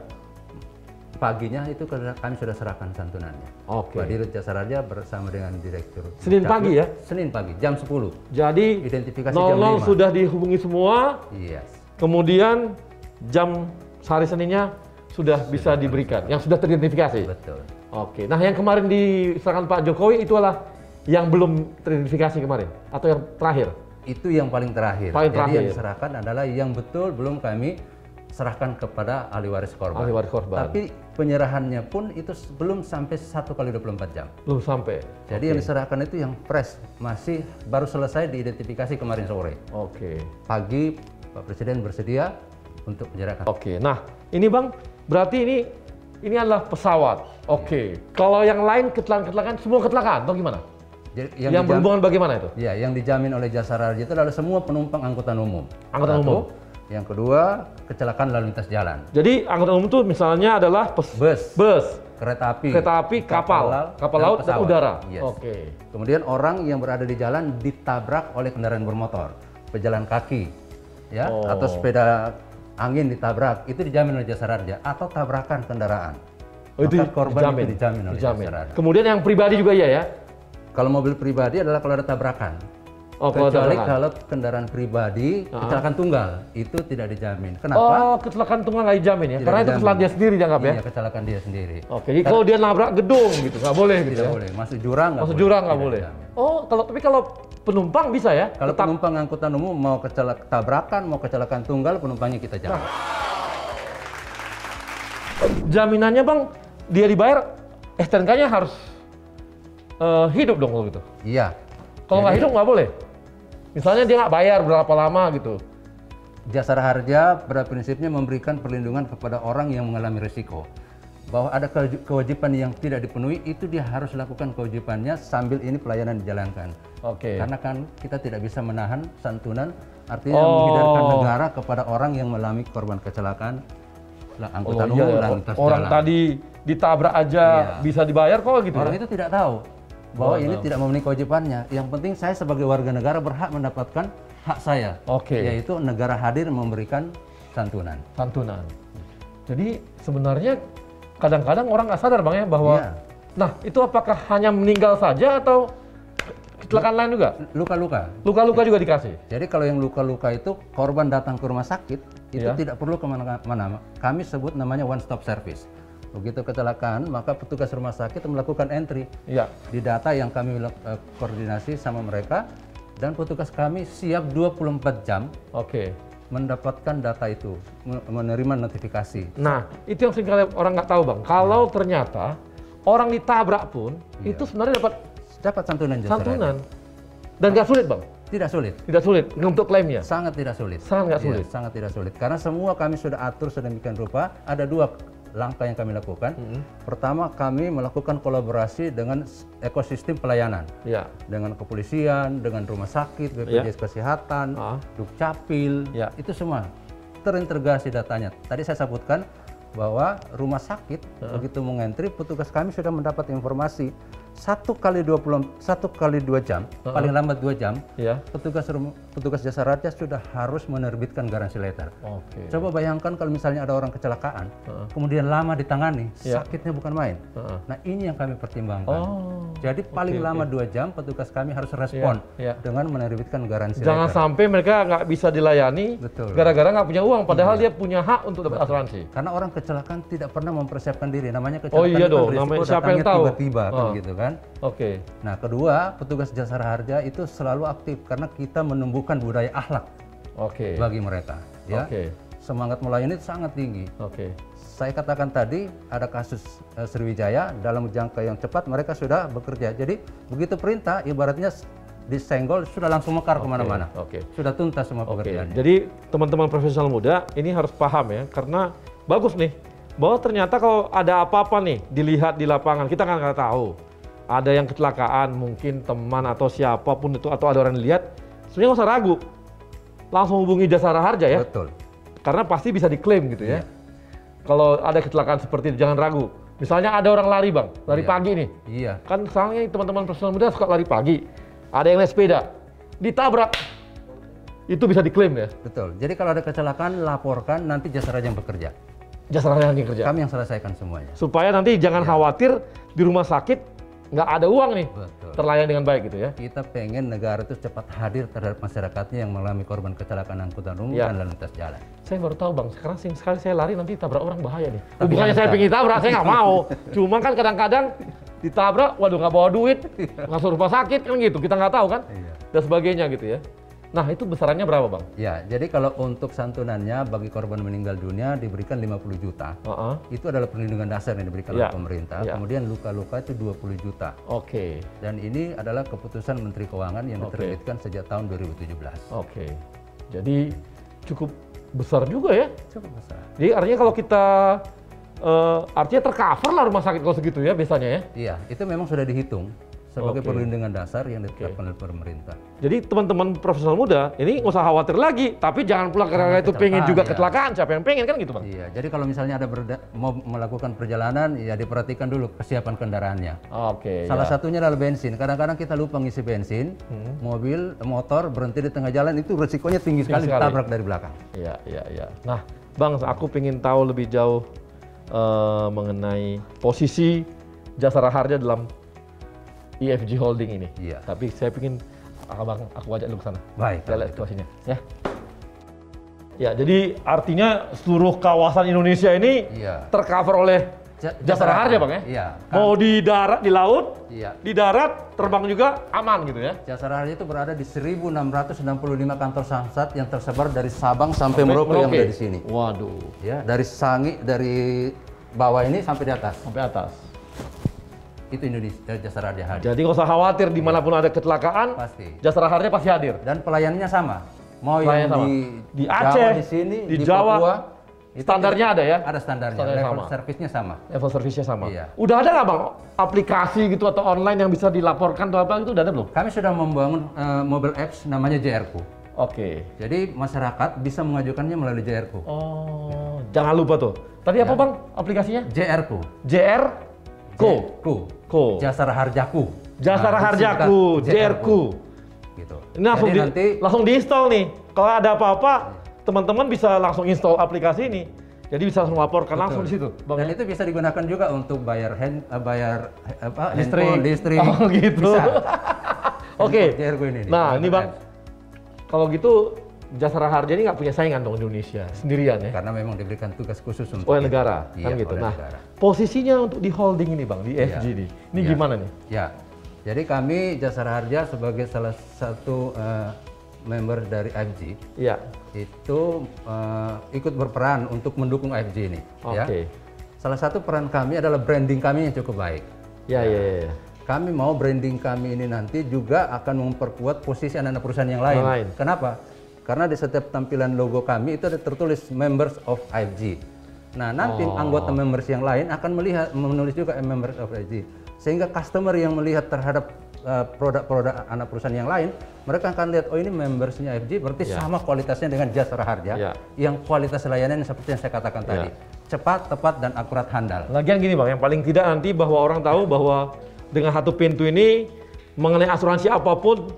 [SPEAKER 5] Paginya itu kami sudah serahkan santunannya.
[SPEAKER 1] Oke.
[SPEAKER 5] Pak Dirut Jasara Harja bersama dengan Direktur.
[SPEAKER 1] Senin pagi ya?
[SPEAKER 5] Senin pagi, jam 10.
[SPEAKER 1] Jadi
[SPEAKER 5] identifikasi
[SPEAKER 1] 00
[SPEAKER 5] jam 5.
[SPEAKER 1] sudah dihubungi semua.
[SPEAKER 5] Yes.
[SPEAKER 1] Kemudian jam hari Seninnya sudah bisa diberikan, yang sudah teridentifikasi.
[SPEAKER 5] Betul.
[SPEAKER 1] Oke. Nah, yang kemarin diserahkan Pak Jokowi itulah yang belum teridentifikasi kemarin atau yang terakhir?
[SPEAKER 5] Itu yang paling terakhir. Jadi yang diserahkan adalah yang betul belum kami serahkan kepada ahli waris korban.
[SPEAKER 1] Ahli waris korban.
[SPEAKER 5] Tapi penyerahannya pun itu belum sampai 1 kali 24 jam.
[SPEAKER 1] Belum sampai.
[SPEAKER 5] Jadi yang diserahkan itu yang fresh, masih baru selesai diidentifikasi kemarin sore.
[SPEAKER 1] Oke.
[SPEAKER 5] Pagi Pak Presiden bersedia untuk menyerahkan.
[SPEAKER 1] Oke. Nah, ini Bang, berarti ini adalah pesawat. Oke. Kalau yang lain kecelakaan semua kecelakaan atau gimana? Yang berhubungan bagaimana itu?
[SPEAKER 5] Ya, yang dijamin oleh Jasara Harja itu adalah semua penumpang angkutan umum.
[SPEAKER 1] Angkutan umum.
[SPEAKER 5] Yang kedua, kecelakaan lalu lintas jalan.
[SPEAKER 1] Jadi angkutan umum itu misalnya adalah bus, kereta api, kapal laut dan udara.
[SPEAKER 5] Yes.
[SPEAKER 1] Oke.
[SPEAKER 5] Kemudian orang yang berada di jalan ditabrak oleh kendaraan bermotor, pejalan kaki, ya, atau sepeda angin ditabrak, itu dijamin oleh Jasara Harja, atau tabrakan kendaraan.
[SPEAKER 1] Itu
[SPEAKER 5] korban itu dijamin oleh Jasara Harja.
[SPEAKER 1] Kemudian yang pribadi juga ya?
[SPEAKER 5] Kalau mobil pribadi adalah kalau ada tabrakan. Kecuali kalau kendaraan pribadi, kecelakaan tunggal, itu tidak dijamin. Kenapa?
[SPEAKER 1] Oh, kecelakaan tunggal nggak dijamin ya? Karena itu kesalahan dia sendiri dianggap ya?
[SPEAKER 5] Iya, kecelakaan dia sendiri.
[SPEAKER 1] Oke, jadi kalau dia nabrak gedung gitu, nggak boleh gitu
[SPEAKER 5] ya? Tidak boleh, masuk jurang nggak boleh. Masuk jurang
[SPEAKER 1] nggak boleh. Oh, tapi kalau penumpang bisa ya?
[SPEAKER 5] Kalau penumpang angkutan umum mau tabrakan, mau kecelakaan tunggal, penumpangnya kita jamin.
[SPEAKER 1] Jaminannya Bang, dia dibayar, STNK-nya harus hidup dong kalau gitu?
[SPEAKER 5] Iya.
[SPEAKER 1] Kalau nggak hidup nggak boleh? Misalnya dia nggak bayar berapa lama gitu?
[SPEAKER 5] Jasara Harja pada prinsipnya memberikan perlindungan kepada orang yang mengalami risiko. Bahwa ada kewajiban yang tidak dipenuhi, itu dia harus lakukan kewajibannya sambil ini pelayanan dijalankan.
[SPEAKER 1] Oke.
[SPEAKER 5] Karena kan kita tidak bisa menahan santunan, artinya menghindarkan negara kepada orang yang mengalami korban kecelakaan angkutan umum dan lintas jalan.
[SPEAKER 1] Orang tadi ditabrak aja bisa dibayar kok gitu?
[SPEAKER 5] Orang itu tidak tahu bahwa ini tidak memenuhi kewajibannya. Yang penting saya sebagai warga negara berhak mendapatkan hak saya, yaitu negara hadir memberikan santunan.
[SPEAKER 1] Jadi sebenarnya kadang-kadang orang nggak sadar Bang ya bahwa, nah itu apakah hanya meninggal saja atau kecelakaan lain juga? Luka-luka juga dikasih?
[SPEAKER 5] Jadi kalau yang luka-luka itu korban datang ke rumah sakit, itu tidak perlu kemana-mana. Kami sebut namanya one stop service. Begitu kecelakaan, maka petugas rumah sakit melakukan entry di data yang kami koordinasi sama mereka, dan petugas kami siap 24 jam mendapatkan data itu, menerima notifikasi.
[SPEAKER 1] Nah, itu yang sering orang nggak tahu Bang. Kalau ternyata orang ditabrak pun, itu sebenarnya dapat santunan. Dan nggak sulit Bang?
[SPEAKER 5] Tidak sulit.
[SPEAKER 1] Tidak sulit untuk klaimnya?
[SPEAKER 5] Sangat tidak sulit.
[SPEAKER 1] Sangat sulit?
[SPEAKER 5] Sangat tidak sulit. Karena semua kami sudah atur sedemikian rupa, ada 2 langkah yang kami lakukan. Pertama, kami melakukan kolaborasi dengan ekosistem pelayanan, dengan kepolisian, dengan rumah sakit, BPJS Kesehatan, Dukcapil, itu semua terintegrasi datanya. Tadi saya sebutkan bahwa rumah sakit begitu mengentri, petugas kami sudah mendapat informasi 1 kali 2 jam, paling lambat 2 jam, petugas jasa raja sudah harus menerbitkan garansi letter. Coba bayangkan kalau misalnya ada orang kecelakaan, kemudian lama ditangani, sakitnya bukan main. Nah ini yang kami pertimbangkan. Jadi paling lama 2 jam, petugas kami harus respon dengan menerbitkan garansi letter.
[SPEAKER 1] Jangan sampai mereka nggak bisa dilayani gara-gara nggak punya uang, padahal dia punya hak untuk dapat asuransi.
[SPEAKER 5] Karena orang kecelakaan tidak pernah mempersiapkan diri, namanya kecelakaan itu risiko datangnya tiba-tiba kan gitu kan. Nah kedua, petugas jasa harja itu selalu aktif karena kita menumbuhkan budaya akhlak bagi mereka. Ya, semangat melayani sangat tinggi. Saya katakan tadi ada kasus Sriwijaya, dalam jangka yang cepat mereka sudah bekerja. Jadi begitu perintah, ibaratnya disenggol sudah langsung mekar kemana-mana. Sudah tuntas semua pekerjaannya.
[SPEAKER 1] Jadi teman-teman profesional muda ini harus paham ya, karena bagus nih bahwa ternyata kalau ada apa-apa nih dilihat di lapangan, kita kan nggak tahu. Ada yang kecelakaan, mungkin teman atau siapapun itu, atau ada orang yang lihat, sebenarnya nggak usah ragu, langsung hubungi jasa harja ya.
[SPEAKER 5] Betul.
[SPEAKER 1] Karena pasti bisa diklaim gitu ya. Kalau ada kecelakaan seperti itu jangan ragu. Misalnya ada orang lari bang, lari pagi nih. Kan soalnya teman-teman profesional muda suka lari pagi. Ada yang naik sepeda, ditabrak, itu bisa diklaim ya.
[SPEAKER 5] Betul. Jadi kalau ada kecelakaan laporkan, nanti jasa raja yang bekerja.
[SPEAKER 1] Jasa raja yang kerja.
[SPEAKER 5] Kami yang selesaikan semuanya.
[SPEAKER 1] Supaya nanti jangan khawatir di rumah sakit nggak ada uang nih, terlayani dengan baik gitu ya.
[SPEAKER 5] Kita pengen negara itu cepat hadir terhadap masyarakatnya yang mengalami korban kecelakaan angkutan umum dan lalu lintas jalan.
[SPEAKER 1] Saya baru tahu bang, sekarang sekali saya lari nanti tabrak orang bahaya nih. Bukannya saya pengen tabrak, saya nggak mau. Cuma kan kadang-kadang ditabrak, waduh nggak bawa duit, masuk rumah sakit kan gitu, kita nggak tahu kan, dan sebagainya gitu ya. Nah itu besarannya berapa bang?
[SPEAKER 5] Ya, jadi kalau untuk santunannya bagi korban meninggal dunia diberikan 50 juta. Itu adalah perlindungan dasar yang diberikan oleh pemerintah. Kemudian luka-luka itu 20 juta. Dan ini adalah keputusan Menteri Keuangan yang diterbitkan sejak tahun 2017.
[SPEAKER 1] Jadi cukup besar juga ya?
[SPEAKER 5] Cukup besar.
[SPEAKER 1] Jadi artinya kalau kita artinya tercover lah rumah sakit kalau segitu ya biasanya ya?
[SPEAKER 5] Iya, itu memang sudah dihitung sebagai perlindungan dasar yang ditetapkan oleh pemerintah.
[SPEAKER 1] Jadi teman-teman profesional muda ini nggak usah khawatir lagi, tapi jangan pula karena itu pengen juga kecelakaan, siapa yang pengen kan gitu bang?
[SPEAKER 5] Iya, jadi kalau misalnya ada mau melakukan perjalanan, ya diperhatikan dulu kesiapan kendaraannya. Salah satunya adalah bensin. Kadang-kadang kita lupa ngisi bensin, motor berhenti di tengah jalan, itu resikonya tinggi sekali ditabrak dari belakang.
[SPEAKER 1] Iya. Nah, bang, aku pengen tahu lebih jauh mengenai posisi jasa harja dalam EFG Holding ini. Tapi saya ingin abang aku ajak dulu ke sana.
[SPEAKER 5] Baik.
[SPEAKER 1] Kita lihat situasinya ya. Ya, jadi artinya seluruh kawasan Indonesia ini tercover oleh jasa harja bang ya. Mau di darat, di laut, di darat, terbang juga aman gitu ya.
[SPEAKER 5] Jasa harja itu berada di 1.665 kantor samsat yang tersebar dari Sabang sampai Merauke yang ada di sini.
[SPEAKER 1] Waduh.
[SPEAKER 5] Ya, dari Sangi, dari bawah ini sampai di atas.
[SPEAKER 1] Sampai atas.
[SPEAKER 5] Itu Indonesia jasa harja hadir.
[SPEAKER 1] Jadi nggak usah khawatir dimanapun ada kecelakaan, jasa harja pasti hadir.
[SPEAKER 5] Dan pelayanannya sama. Mau yang
[SPEAKER 1] di Aceh,
[SPEAKER 5] Jawa, di sini,
[SPEAKER 1] di Jawa,
[SPEAKER 5] Papua,
[SPEAKER 1] standarnya ada ya?
[SPEAKER 5] Ada standarnya. Level servisnya sama.
[SPEAKER 1] Level servisnya sama. Udah ada nggak bang aplikasi gitu atau online yang bisa dilaporkan atau apa itu udah ada belum?
[SPEAKER 5] Kami sudah membangun mobile apps namanya JRku. Jadi masyarakat bisa mengajukannya melalui JRku.
[SPEAKER 1] Jangan lupa tuh. Tadi apa bang aplikasinya?
[SPEAKER 5] JRku. Jasa harjaku.
[SPEAKER 1] Jasa harjaku, JRku.
[SPEAKER 5] Gitu.
[SPEAKER 1] Ini langsung diinstal nih. Kalau ada apa-apa, teman-teman bisa langsung install aplikasi ini. Jadi bisa langsung laporkan langsung di situ.
[SPEAKER 5] Dan itu bisa digunakan juga untuk bayar listrik.
[SPEAKER 1] Oh gitu.
[SPEAKER 5] JRku ini.
[SPEAKER 1] Nah ini bang, kalau gitu jasa harja ini nggak punya saingan dong Indonesia sendirian ya?
[SPEAKER 5] Karena memang diberikan tugas khusus untuk
[SPEAKER 1] oleh negara, kan gitu. Nah, posisinya untuk di holding ini bang, di EFG ini gimana nih?
[SPEAKER 5] Jadi kami jasa harja sebagai salah satu member dari EFG, itu ikut berperan untuk mendukung EFG ini. Salah satu peran kami adalah branding kami yang cukup baik. Kami mau branding kami ini nanti juga akan memperkuat posisi anak-anak perusahaan yang lain. Kenapa? Karena di setiap tampilan logo kami itu ada tertulis members of IFG. Nah, nanti anggota members yang lain akan menulis juga members of IFG. Sehingga customer yang melihat terhadap produk-produk anak perusahaan yang lain, mereka akan lihat, oh ini membersnya IFG berarti sama kualitasnya dengan Jasara Harja, yang kualitas layanan seperti yang saya katakan tadi, cepat, tepat, dan akurat handal.
[SPEAKER 1] Lagian gini Bang, yang paling tidak nanti bahwa orang tahu bahwa dengan satu pintu ini mengenai asuransi apapun,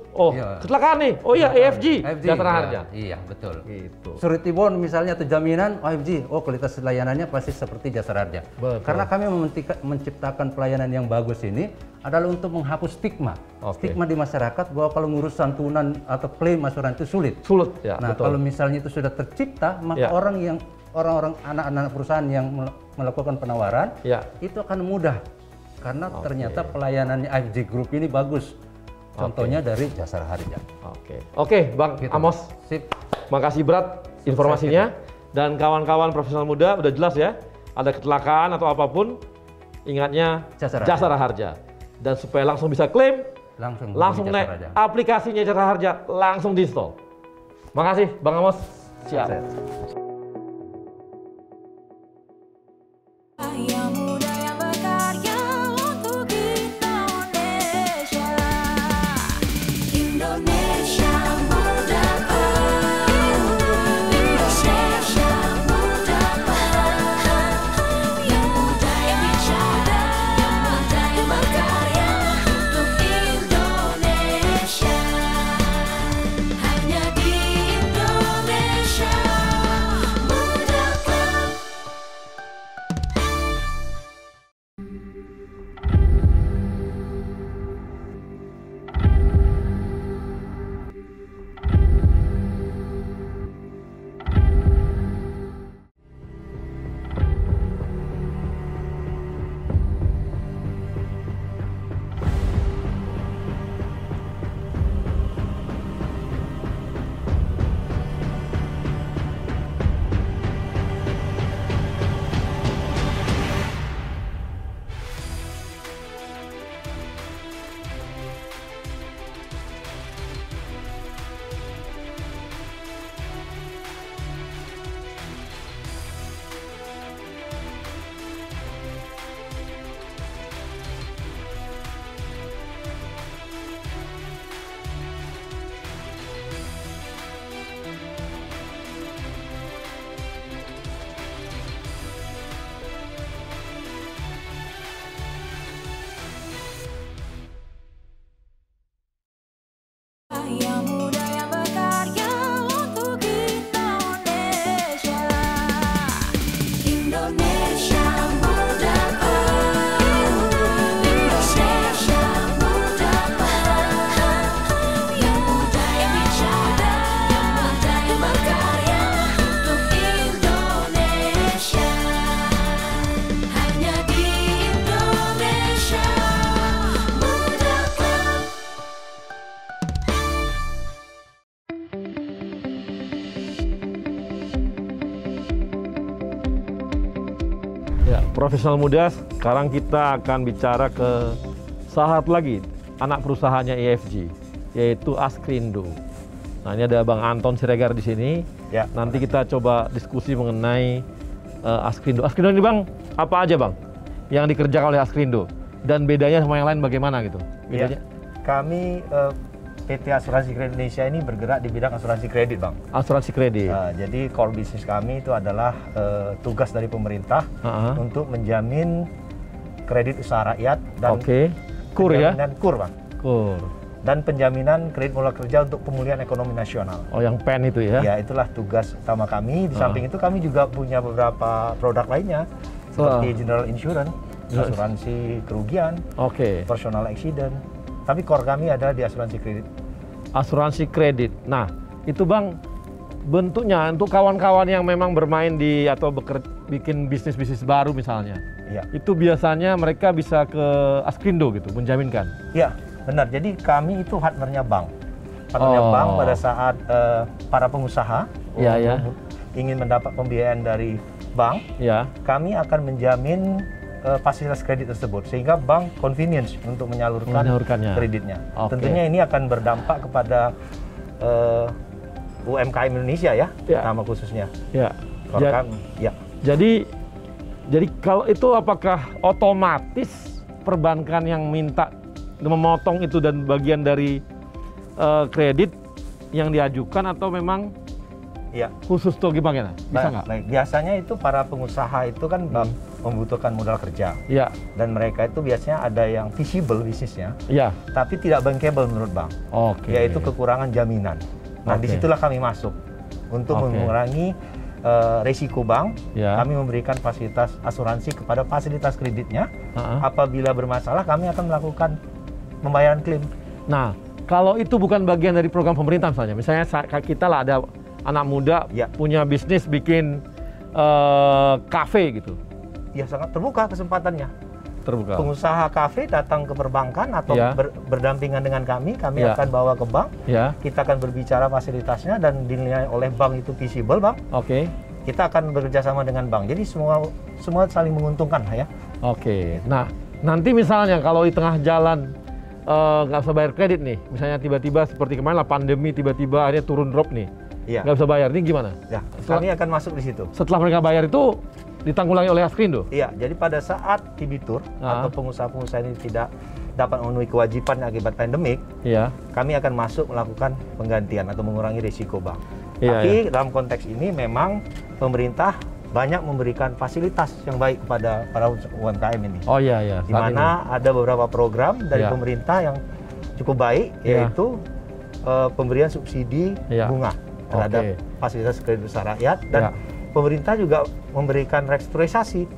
[SPEAKER 1] kecelakaan nih, IFG, Jasara Harja.
[SPEAKER 5] Iya, betul.
[SPEAKER 1] Gitu.
[SPEAKER 5] Surety bond misalnya atau jaminan IFG, kualitas layanannya pasti seperti Jasara Harja. Betul. Karena kami menciptakan pelayanan yang bagus ini adalah untuk menghapus stigma. Stigma di masyarakat bahwa kalau ngurus santunan atau klaim asuransi itu sulit.
[SPEAKER 1] Ya,
[SPEAKER 5] nah,
[SPEAKER 1] betul.
[SPEAKER 5] kalau misalnya itu sudah tercipta, maka orang-orang anak-anak perusahaan yang melakukan penawaran itu akan mudah. Karena ternyata pelayanannya IFG Group ini bagus. Contohnya dari Jasara Harja.
[SPEAKER 1] Oke, Bang Amos.
[SPEAKER 5] Sip.
[SPEAKER 1] Makasih berat informasinya. Dan kawan-kawan profesional muda udah jelas ya. Ada kecelakaan atau apapun, ingatnya Jasara Harja. Dan supaya langsung bisa klaim, langsung naik aplikasinya Jasara Harja, langsung di-install. Makasih Bang Amos. Siap. Profesional muda, sekarang kita akan bicara ke salah satu lagi anak perusahaannya IFG, yaitu Askrindo. Nah, ini ada Bang Anton Siregar di sini. Nanti kita coba diskusi mengenai Askrindo. Askrindo ini Bang, apa aja Bang yang dikerjakan oleh Askrindo? Dan bedanya sama yang lain bagaimana gitu? Bedanya?
[SPEAKER 8] Kami PT Asuransi Kredit Indonesia ini bergerak di bidang asuransi kredit, Bang.
[SPEAKER 1] Asuransi kredit.
[SPEAKER 8] Jadi core bisnis kami itu adalah tugas dari pemerintah untuk menjamin kredit usaha rakyat dan
[SPEAKER 1] KUR ya?
[SPEAKER 8] KUR, Bang.
[SPEAKER 1] KUR.
[SPEAKER 8] Dan penjaminan kredit modal kerja untuk pemulihan ekonomi nasional.
[SPEAKER 1] Oh, yang PEN itu ya?
[SPEAKER 8] Ya, itulah tugas utama kami. Di samping itu kami juga punya beberapa produk lainnya seperti general insurance, asuransi kerugian, personal accident. Tapi core kami adalah di asuransi kredit.
[SPEAKER 1] Asuransi kredit. Nah, itu Bang, bentuknya untuk kawan-kawan yang memang bermain di atau bikin bisnis-bisnis baru misalnya. Itu biasanya mereka bisa ke Askrindo gitu, menjaminkan.
[SPEAKER 8] Iya, benar. Jadi kami itu partnernya bank. Partnernya bank pada saat para pengusaha ingin mendapat pembiayaan dari bank, kami akan menjamin fasilitas kredit tersebut sehingga bank convenience untuk menyalurkan kreditnya. Tentunya ini akan berdampak kepada UMKM Indonesia ya, nama khususnya.
[SPEAKER 1] Jadi kalau itu apakah otomatis perbankan yang minta memotong itu dan bagian dari kredit yang diajukan atau memang khusus tuh gimana? Bisa nggak?
[SPEAKER 8] Baik, biasanya itu para pengusaha itu kan membutuhkan modal kerja. Dan mereka itu biasanya ada yang visible bisnisnya, tapi tidak bankable menurut bank. Yaitu kekurangan jaminan. Nah, disitulah kami masuk untuk mengurangi resiko bank. Kami memberikan fasilitas asuransi kepada fasilitas kreditnya. Apabila bermasalah, kami akan melakukan pembayaran klaim.
[SPEAKER 1] Nah, kalau itu bukan bagian dari program pemerintah misalnya kita lah ada anak muda punya bisnis bikin kafe gitu.
[SPEAKER 8] Ya, sangat terbuka kesempatannya.
[SPEAKER 1] Terbuka.
[SPEAKER 8] Pengusaha kafe datang ke perbankan atau berdampingan dengan kami akan bawa ke bank. Kita akan berbicara fasilitasnya dan dinilai oleh bank itu visible, Bang. Kita akan bekerja sama dengan bank. Jadi semua saling menguntungkan ya.
[SPEAKER 1] Nah, nanti misalnya kalau di tengah jalan nggak bisa bayar kredit nih, misalnya tiba-tiba seperti kemarin lah pandemi, tiba-tiba akhirnya turun drop nih, nggak bisa bayar, ini gimana?
[SPEAKER 8] Kami akan masuk di situ.
[SPEAKER 1] Setelah mereka bayar itu ditanggulangi oleh Askrindo?
[SPEAKER 8] Iya, jadi pada saat debitur atau pengusaha-pengusaha ini tidak dapat memenuhi kewajiban akibat pandemik, kami akan masuk melakukan penggantian atau mengurangi risiko bank. Tapi dalam konteks ini memang pemerintah banyak memberikan fasilitas yang baik kepada para UMKM ini. Di mana ada beberapa program dari pemerintah yang cukup baik, yaitu pemberian subsidi bunga terhadap fasilitas kredit usaha rakyat, dan pemerintah juga memberikan restrukturisasi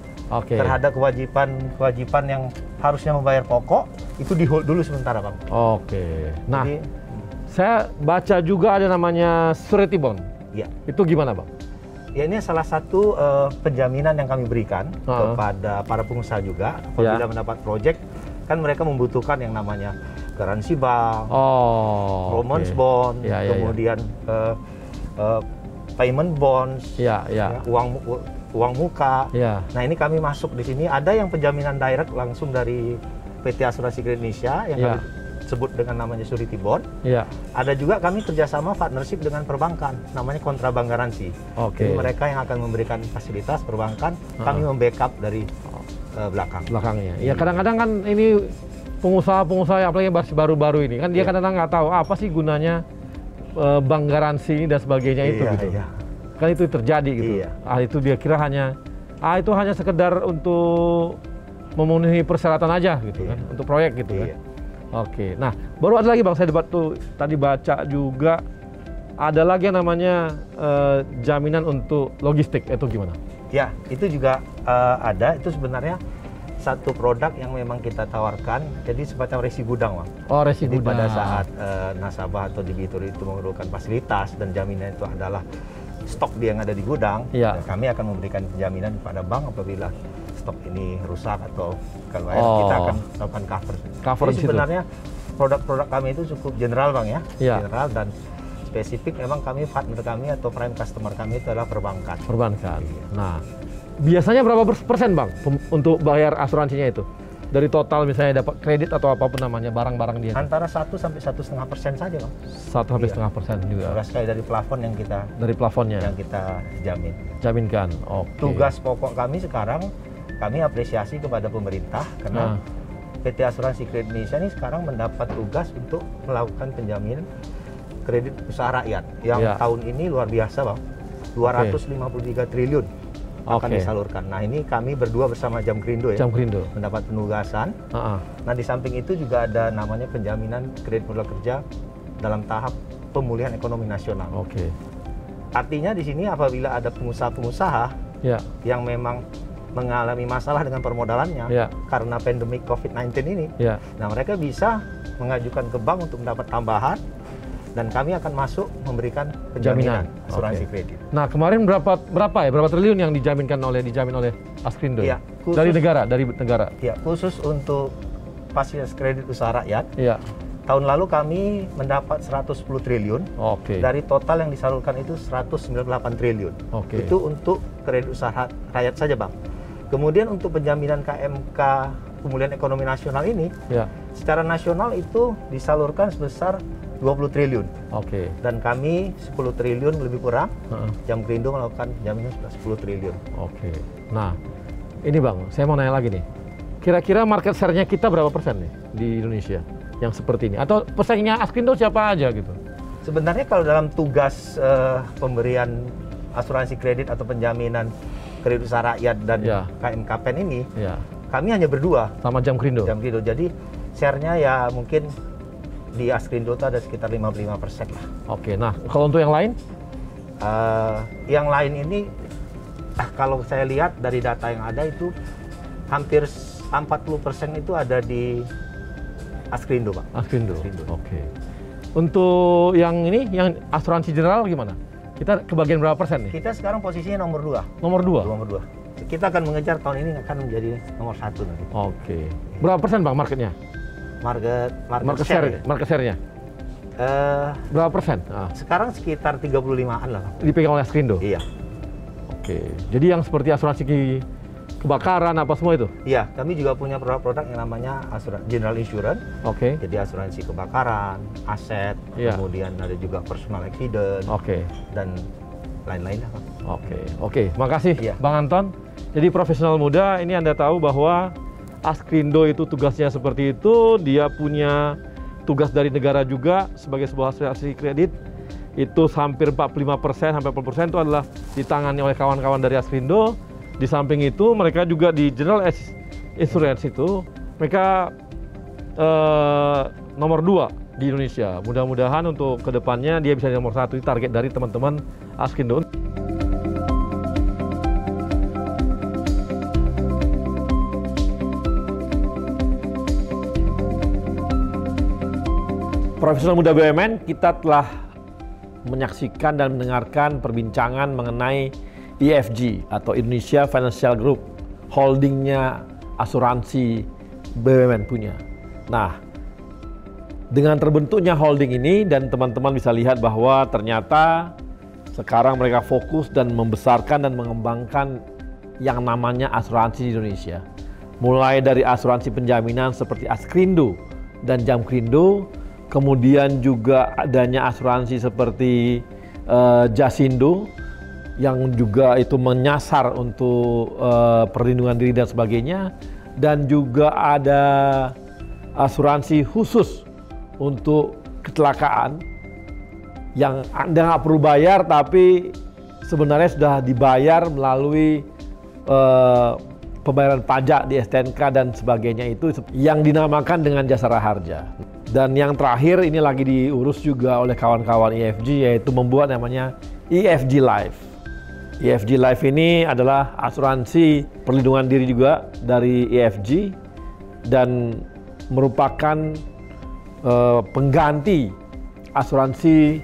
[SPEAKER 8] terhadap kewajiban yang harusnya membayar pokok, itu di hold dulu sementara, Bang.
[SPEAKER 1] Nah, jadi, saya baca juga ada namanya surety bond. Itu gimana, Bang?
[SPEAKER 8] Ya, ini salah satu penjaminan yang kami berikan kepada para pengusaha juga. Apabila mendapat proyek, kan mereka membutuhkan yang namanya garansi bank, performance bond, kemudian payment bonds, uang muka. Nah, ini kami masuk di sini. Ada yang penjaminan direct langsung dari PT Asuransi Kredit Indonesia yang kami sebut dengan namanya surety bond. Ada juga kami kerjasama partnership dengan perbankan, namanya kontra bank garansi. Jadi mereka yang akan memberikan fasilitas perbankan, kami membackup dari belakangnya.
[SPEAKER 1] Ya, kadang-kadang kan ini pengusaha-pengusaha apalagi yang baru-baru ini kan dia kadang-kadang nggak tahu apa sih gunanya bank garansi dan sebagainya itu gitu. Kan itu terjadi gitu. Itu dia kira hanya itu hanya sekedar untuk memenuhi persyaratan aja gitu kan, untuk proyek gitu kan. Nah, baru ada lagi, Bang, saya tadi baca juga ada lagi yang namanya jaminan untuk logistik, itu gimana?
[SPEAKER 8] Ya, itu juga ada. Itu sebenarnya satu produk yang memang kita tawarkan, jadi semacam resi gudang, Bang.
[SPEAKER 1] Resi gudang.
[SPEAKER 8] Pada saat nasabah atau debitur itu memerlukan fasilitas dan jaminan itu adalah stok dia yang ada di gudang, kami akan memberikan jaminan kepada bank apabila stok ini rusak atau kalau kita akan melakukan cover. Jadi sebenarnya produk-produk kami itu cukup general, Bang, ya. General dan spesifik. Memang kami partner kami atau prime customer kami itu adalah perbankan.
[SPEAKER 1] Nah, biasanya berapa persen, Bang, untuk bayar asuransinya itu? Dari total misalnya dapat kredit atau apapun namanya, barang-barang dia?
[SPEAKER 8] Antara 1 sampai 1,5% saja, Bang.
[SPEAKER 1] 1-1,5% juga.
[SPEAKER 8] Sekali dari plafon yang kita yang kita
[SPEAKER 1] jaminkan.
[SPEAKER 8] Tugas pokok kami sekarang, kami apresiasi kepada pemerintah karena PT Asuransi Kredit Indonesia ini sekarang mendapat tugas untuk melakukan penjaminan kredit usaha rakyat yang tahun ini luar biasa, Bang. 253 triliun akan disalurkan. Nah, ini kami berdua bersama Jamkrindo mendapat penugasan. Nah, di samping itu juga ada namanya penjaminan kredit modal kerja dalam tahap pemulihan ekonomi nasional. Artinya di sini apabila ada pengusaha-pengusaha yang memang mengalami masalah dengan permodalannya karena pandemi COVID-19 ini, nah mereka bisa mengajukan ke bank untuk mendapat tambahan dan kami akan masuk memberikan penjaminan asuransi kredit.
[SPEAKER 1] Nah, kemarin berapa triliun yang dijamin oleh Askrindo? Dari negara.
[SPEAKER 8] Ya, khusus untuk fasilitas kredit usaha rakyat. Tahun lalu kami mendapat 110 triliun. Dari total yang disalurkan itu 198 triliun. Itu untuk kredit usaha rakyat saja, Bang. Kemudian untuk penjaminan KMK pemulihan ekonomi nasional ini, secara nasional itu disalurkan sebesar 20 triliun. Dan kami 10 triliun lebih kurang, Jamkrindo melakukan jaminan 10 triliun.
[SPEAKER 1] Nah, ini, Bang, saya mau nanya lagi nih. Kira-kira market share-nya kita berapa persen nih di Indonesia yang seperti ini? Atau pesaingnya Askrindo siapa aja gitu?
[SPEAKER 8] Sebenarnya kalau dalam tugas pemberian asuransi kredit atau penjaminan kredit usaha rakyat dan KMKPN ini, kami hanya berdua.
[SPEAKER 1] Sama Jamkrindo?
[SPEAKER 8] Jamkrindo. Jadi share-nya ya mungkin di Askrindo itu ada sekitar 55% lah.
[SPEAKER 1] Oke, nah kalau untuk yang lain?
[SPEAKER 8] Yang lain ini, kalau saya lihat dari data yang ada itu hampir 40% itu ada di Askrindo, Pak.
[SPEAKER 1] Askrindo. Oke. Untuk yang ini, yang asuransi general gimana? Kita kebagian berapa persen nih?
[SPEAKER 8] Kita sekarang posisinya nomor 2.
[SPEAKER 1] Nomor 2?
[SPEAKER 8] Nomor 2. Kita akan mengejar tahun ini akan menjadi nomor 1 nanti.
[SPEAKER 1] Oke. Berapa persen Bang marketnya?
[SPEAKER 8] Market
[SPEAKER 1] share-nya? Berapa persen?
[SPEAKER 8] Sekarang sekitar 35-an lah.
[SPEAKER 1] Dipegang oleh Askrindo?
[SPEAKER 8] Iya.
[SPEAKER 1] Oke. Jadi yang seperti asuransi kebakaran apa semua itu?
[SPEAKER 8] Iya, kami juga punya produk-produk yang namanya general insurance.
[SPEAKER 1] Oke.
[SPEAKER 8] Jadi asuransi kebakaran, aset, kemudian ada juga personal accident. Dan lain-lain lah.
[SPEAKER 1] Oke. Makasih Bang Anton. Jadi profesional muda ini Anda tahu bahwa Askrindo itu tugasnya seperti itu, dia punya tugas dari negara juga sebagai sebuah asuransi kredit. Itu hampir 45% sampai 40% itu adalah ditangani oleh kawan-kawan dari Askrindo. Di samping itu mereka juga di General Insurance itu mereka nomor 2 di Indonesia. Mudah-mudahan untuk kedepannya dia bisa nomor 1, target dari teman-teman Askrindo. Profesional muda BUMN, kita telah menyaksikan dan mendengarkan perbincangan mengenai IFG atau Indonesia Financial Group, holdingnya asuransi BUMN punya. Nah, dengan terbentuknya holding ini dan teman-teman bisa lihat bahwa ternyata sekarang mereka fokus dan membesarkan dan mengembangkan yang namanya asuransi di Indonesia. Mulai dari asuransi penjaminan seperti Askrindo dan Jamkrindo, kemudian juga adanya asuransi seperti Jasindo, yang juga itu menyasar untuk perlindungan diri dan sebagainya, dan juga ada asuransi khusus untuk kecelakaan yang Anda nggak perlu bayar tapi sebenarnya sudah dibayar melalui pembayaran pajak di STNK dan sebagainya, itu yang dinamakan dengan jasara harja. Dan yang terakhir ini lagi diurus juga oleh kawan-kawan IFG, yaitu membuat namanya IFG Life. IFG Life ini adalah asuransi perlindungan diri juga dari IFG dan merupakan pengganti asuransi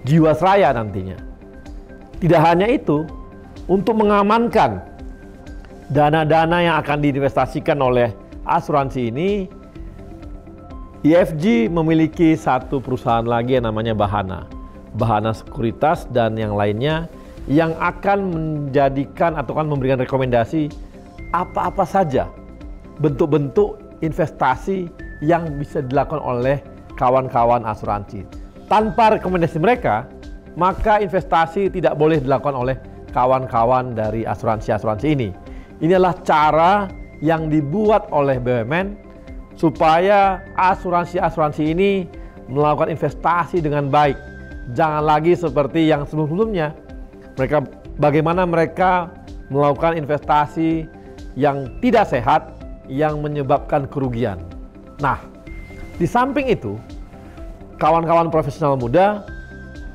[SPEAKER 1] Jiwasraya nantinya. Tidak hanya itu, untuk mengamankan dana-dana yang akan diinvestasikan oleh asuransi ini, IFG memiliki satu perusahaan lagi yang namanya Bahana Sekuritas dan yang lainnya, yang akan menjadikan atau akan memberikan rekomendasi apa-apa saja bentuk-bentuk investasi yang bisa dilakukan oleh kawan-kawan asuransi. Tanpa rekomendasi mereka, maka investasi tidak boleh dilakukan oleh kawan-kawan dari asuransi-asuransi ini. Ini adalah cara yang dibuat oleh BUMN supaya asuransi-asuransi ini melakukan investasi dengan baik. Jangan lagi seperti yang sebelum-sebelumnya. Bagaimana mereka melakukan investasi yang tidak sehat, yang menyebabkan kerugian. Nah, di samping itu, kawan-kawan profesional muda,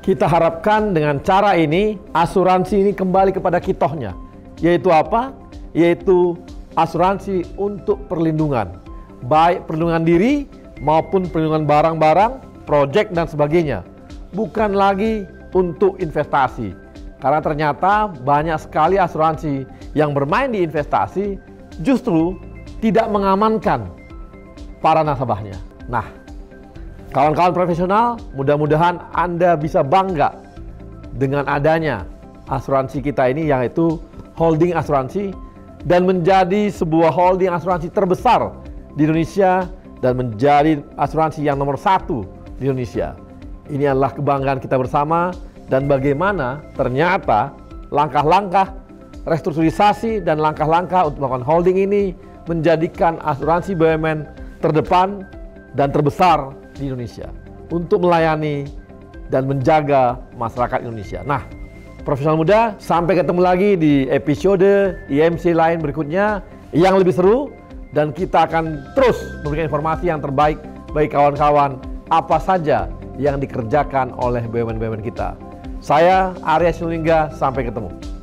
[SPEAKER 1] kita harapkan dengan cara ini, asuransi ini kembali kepada kitohnya. Yaitu apa? Yaitu asuransi untuk perlindungan. Baik perlindungan diri maupun perlindungan barang-barang, proyek dan sebagainya. Bukan lagi untuk investasi. Karena ternyata banyak sekali asuransi yang bermain di investasi justru tidak mengamankan para nasabahnya. Nah, kawan-kawan profesional, mudah-mudahan Anda bisa bangga dengan adanya asuransi kita ini, yaitu holding asuransi, dan menjadi sebuah holding asuransi terbesar di Indonesia dan menjadi asuransi yang nomor 1 di Indonesia. Ini adalah kebanggaan kita bersama. Dan bagaimana ternyata langkah-langkah restrukturisasi dan langkah-langkah untuk melakukan holding ini menjadikan asuransi BUMN terdepan dan terbesar di Indonesia untuk melayani dan menjaga masyarakat Indonesia. Nah, profesional muda, sampai ketemu lagi di episode IMC lain berikutnya yang lebih seru, dan kita akan terus memberikan informasi yang terbaik bagi kawan-kawan apa saja yang dikerjakan oleh BUMN-BUMN kita. Saya Arya Sinulinga, sampai ketemu.